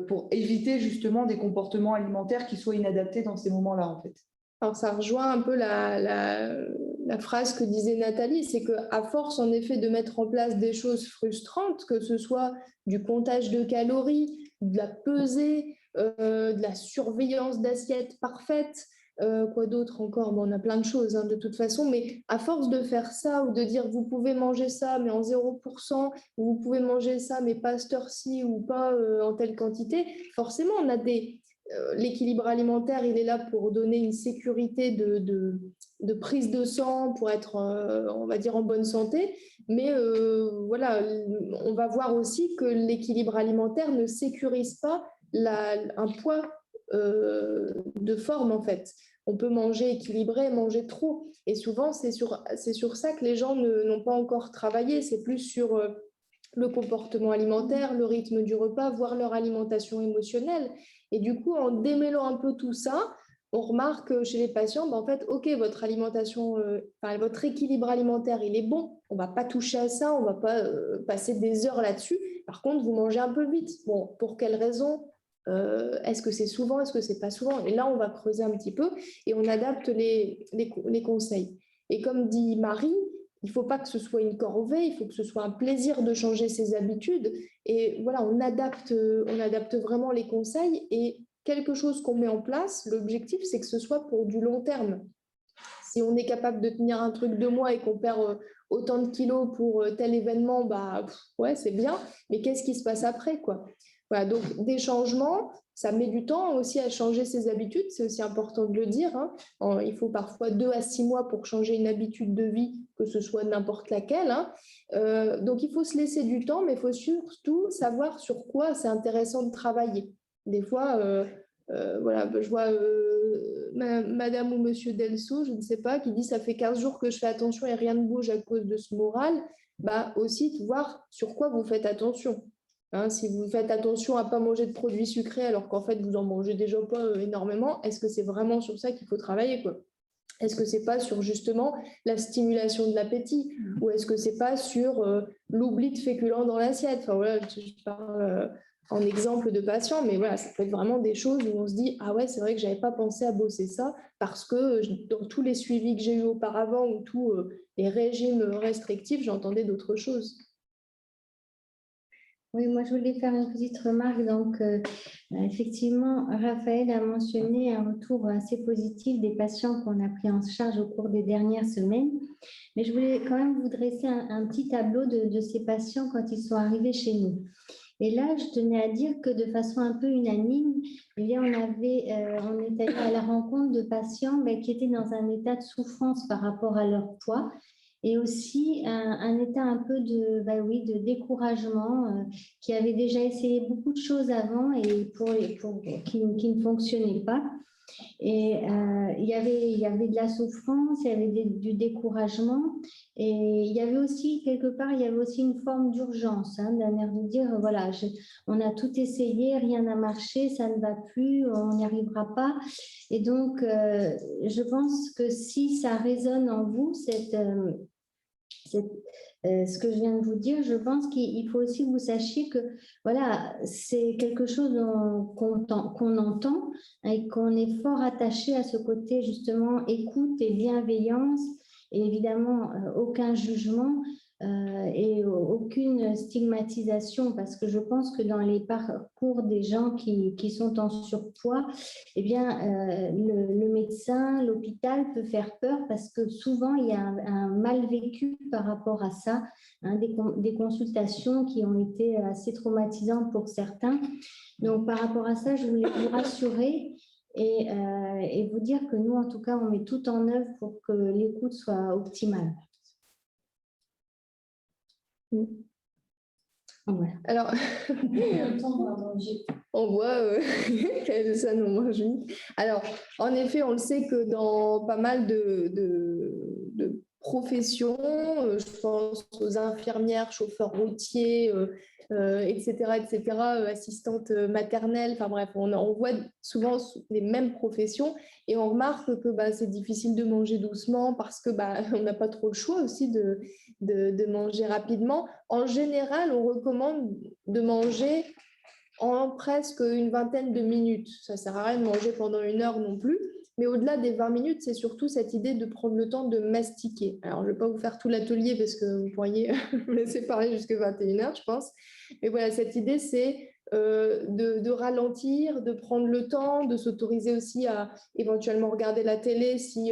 pour éviter justement des comportements alimentaires qui soient inadaptés dans ces moments-là, en fait. Alors, ça rejoint un peu la phrase que disait Nathalie, c'est qu'à force, en effet, de mettre en place des choses frustrantes, que ce soit du comptage de calories, de la pesée, de la surveillance d'assiettes parfaites, quoi d'autre encore, on a plein de choses de toute façon, mais à force de faire ça ou de dire vous pouvez manger ça mais en 0%, ou vous pouvez manger ça mais pas à cette heure-ci ou pas en telle quantité, forcément on a l'équilibre alimentaire, il est là pour donner une sécurité de prise de sang, pour être, on va dire, en bonne santé. Mais on va voir aussi que l'équilibre alimentaire ne sécurise pas un poids de forme, en fait. On peut manger équilibré, manger trop. Et souvent, c'est sur ça que les gens n'ont pas encore travaillé. C'est plus sur le comportement alimentaire, le rythme du repas, voire leur alimentation émotionnelle. Et du coup, en démêlant un peu tout ça, on remarque chez les patients, en fait, ok, votre alimentation, votre équilibre alimentaire, il est bon. On ne va pas toucher à ça, on ne va pas passer des heures là-dessus. Par contre, vous mangez un peu vite. Bon, pour quelles raisons ? Est-ce que c'est souvent ? Est-ce que c'est pas souvent ? Et là, on va creuser un petit peu et on adapte les conseils. Et comme dit Marie, il ne faut pas que ce soit une corvée, il faut que ce soit un plaisir de changer ses habitudes. Et voilà, on adapte vraiment les conseils et quelque chose qu'on met en place, l'objectif, c'est que ce soit pour du long terme. Si on est capable de tenir un truc 2 mois et qu'on perd autant de kilos pour tel événement, ouais, c'est bien. Mais qu'est-ce qui se passe après, quoi ? Voilà, donc des changements, ça met du temps aussi à changer ses habitudes, c'est aussi important de le dire. Il faut parfois 2 à 6 mois pour changer une habitude de vie, que ce soit n'importe laquelle. Donc il faut se laisser du temps, mais il faut surtout savoir sur quoi c'est intéressant de travailler. Des fois, je vois madame ou monsieur Delso, je ne sais pas, qui dit ça fait 15 jours que je fais attention et rien ne bouge à cause de ce moral. Aussi de voir sur quoi vous faites attention. Si vous faites attention à ne pas manger de produits sucrés alors qu'en fait vous n'en mangez déjà pas énormément, est-ce que c'est vraiment sur ça qu'il faut travailler, quoi ? Est-ce que ce n'est pas sur justement la stimulation de l'appétit ? Ou est-ce que ce n'est pas sur l'oubli de féculents dans l'assiette ? Enfin voilà, je parle en exemple de patient, mais voilà, ça peut être vraiment des choses où on se dit « Ah ouais, c'est vrai que je n'avais pas pensé à bosser ça parce que dans tous les suivis que j'ai eus auparavant ou tous les régimes restrictifs, j'entendais d'autres choses. » Oui, moi je voulais faire une petite remarque. Donc, effectivement, Raphaël a mentionné un retour assez positif des patients qu'on a pris en charge au cours des dernières semaines. Mais je voulais quand même vous dresser un petit tableau de ces patients quand ils sont arrivés chez nous. Et là, je tenais à dire que de façon un peu unanime, eh bien, on est allé à la rencontre de patients qui étaient dans un état de souffrance par rapport à leur poids et aussi un état un peu de découragement, qui avaient déjà essayé beaucoup de choses avant et qui ne fonctionnaient pas. Et il y avait de la souffrance, il y avait du découragement, et il y avait aussi, quelque part, il y avait aussi une forme d'urgence, d'un air de dire, voilà, on a tout essayé, rien n'a marché, ça ne va plus, on n'y arrivera pas. Et donc, je pense que si ça résonne en vous, ce que je viens de vous dire, je pense qu'il faut aussi que vous sachiez que voilà, c'est quelque chose qu'on entend et qu'on est fort attaché à ce côté justement écoute et bienveillance et évidemment aucun jugement et aucune stigmatisation, parce que je pense que dans les parcours des gens qui sont en surpoids, eh bien, le médecin, l'hôpital peut faire peur parce que souvent il y a un mal vécu par rapport à ça, des consultations qui ont été assez traumatisantes pour certains. Donc par rapport à ça, je voulais vous rassurer et vous dire que nous, en tout cas, on met tout en œuvre pour que l'écoute soit optimale. Voilà. Alors, on voit ça nous mange vite. Alors, en effet, on le sait que dans pas mal de professions, je pense aux infirmières, chauffeurs routiers, etc., assistantes maternelles, enfin bref, on voit souvent les mêmes professions et on remarque que c'est difficile de manger doucement parce que on n'a pas trop le choix aussi de manger rapidement. En général, on recommande de manger en presque une vingtaine de minutes. Ça ne sert à rien de manger pendant 1 heure non plus. Mais au-delà des 20 minutes, c'est surtout cette idée de prendre le temps de mastiquer. Alors, je ne vais pas vous faire tout l'atelier parce que vous pourriez me laisser parler jusqu'à 21h, je pense. Mais voilà, cette idée, c'est de ralentir, de prendre le temps, de s'autoriser aussi à éventuellement regarder la télé si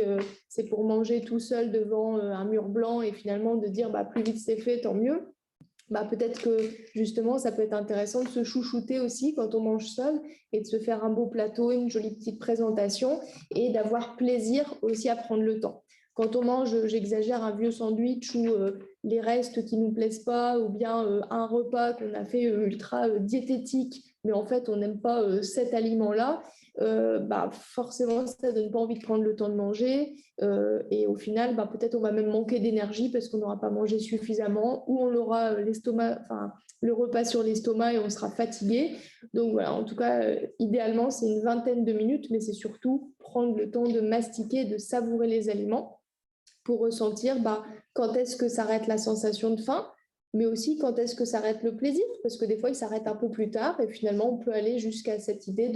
c'est pour manger tout seul devant un mur blanc et finalement de dire plus vite c'est fait, tant mieux. Peut-être que justement, ça peut être intéressant de se chouchouter aussi quand on mange seul et de se faire un beau plateau, une jolie petite présentation et d'avoir plaisir aussi à prendre le temps. Quand on mange, j'exagère, un vieux sandwich ou les restes qui ne nous plaisent pas ou bien un repas qu'on a fait ultra diététique, mais en fait, on n'aime pas cet aliment-là, forcément, ça ne donne pas envie de prendre le temps de manger et au final, peut-être on va même manquer d'énergie parce qu'on n'aura pas mangé suffisamment ou on aura le repas sur l'estomac et on sera fatigué. Donc voilà, en tout cas, idéalement, c'est une vingtaine de minutes, mais c'est surtout prendre le temps de mastiquer, de savourer les aliments pour ressentir quand est-ce que s'arrête la sensation de faim, mais aussi quand est-ce que s'arrête le plaisir, parce que des fois, il s'arrête un peu plus tard et finalement, on peut aller jusqu'à cette idée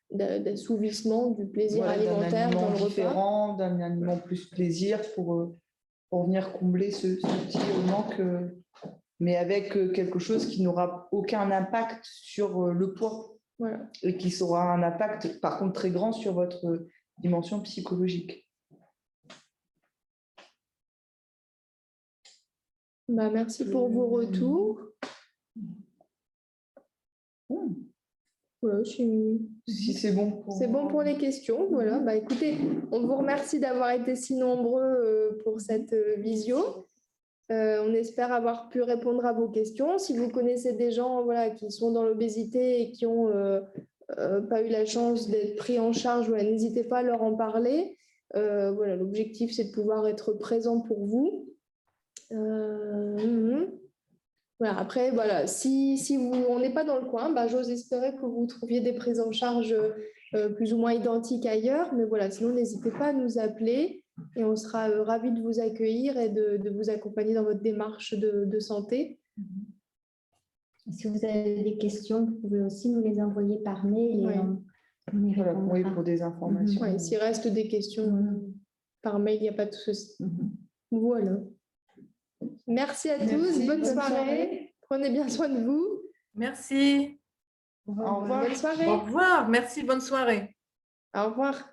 d'assouvissement du plaisir alimentaire dans le repas. D'un aliment plus plaisir pour venir combler ce petit manque, mais avec quelque chose qui n'aura aucun impact sur le poids. Voilà. Et qui aura un impact, par contre, très grand sur votre dimension psychologique. Merci pour vos retours. Voilà, si c'est bon pour... C'est bon pour les questions. Voilà. Écoutez, on vous remercie d'avoir été si nombreux pour cette visio. On espère avoir pu répondre à vos questions. Si vous connaissez des gens qui sont dans l'obésité et qui n'ont pas eu la chance d'être pris en charge, n'hésitez pas à leur en parler. L'objectif, c'est de pouvoir être présent pour vous. Après, si on n'est pas dans le coin, j'ose espérer que vous trouviez des prises en charge plus ou moins identiques ailleurs. Mais sinon, n'hésitez pas à nous appeler et on sera ravis de vous accueillir et de vous accompagner dans votre démarche de santé. Si vous avez des questions, vous pouvez aussi nous les envoyer par mail et on y répondra. Oui, pour des informations. S'il reste des questions par mail, il n'y a pas de souci. Voilà. Merci à tous, bonne soirée. Prenez bien soin de vous Merci. Au revoir. Bonne soirée. Au revoir. Merci, bonne soirée. Au revoir.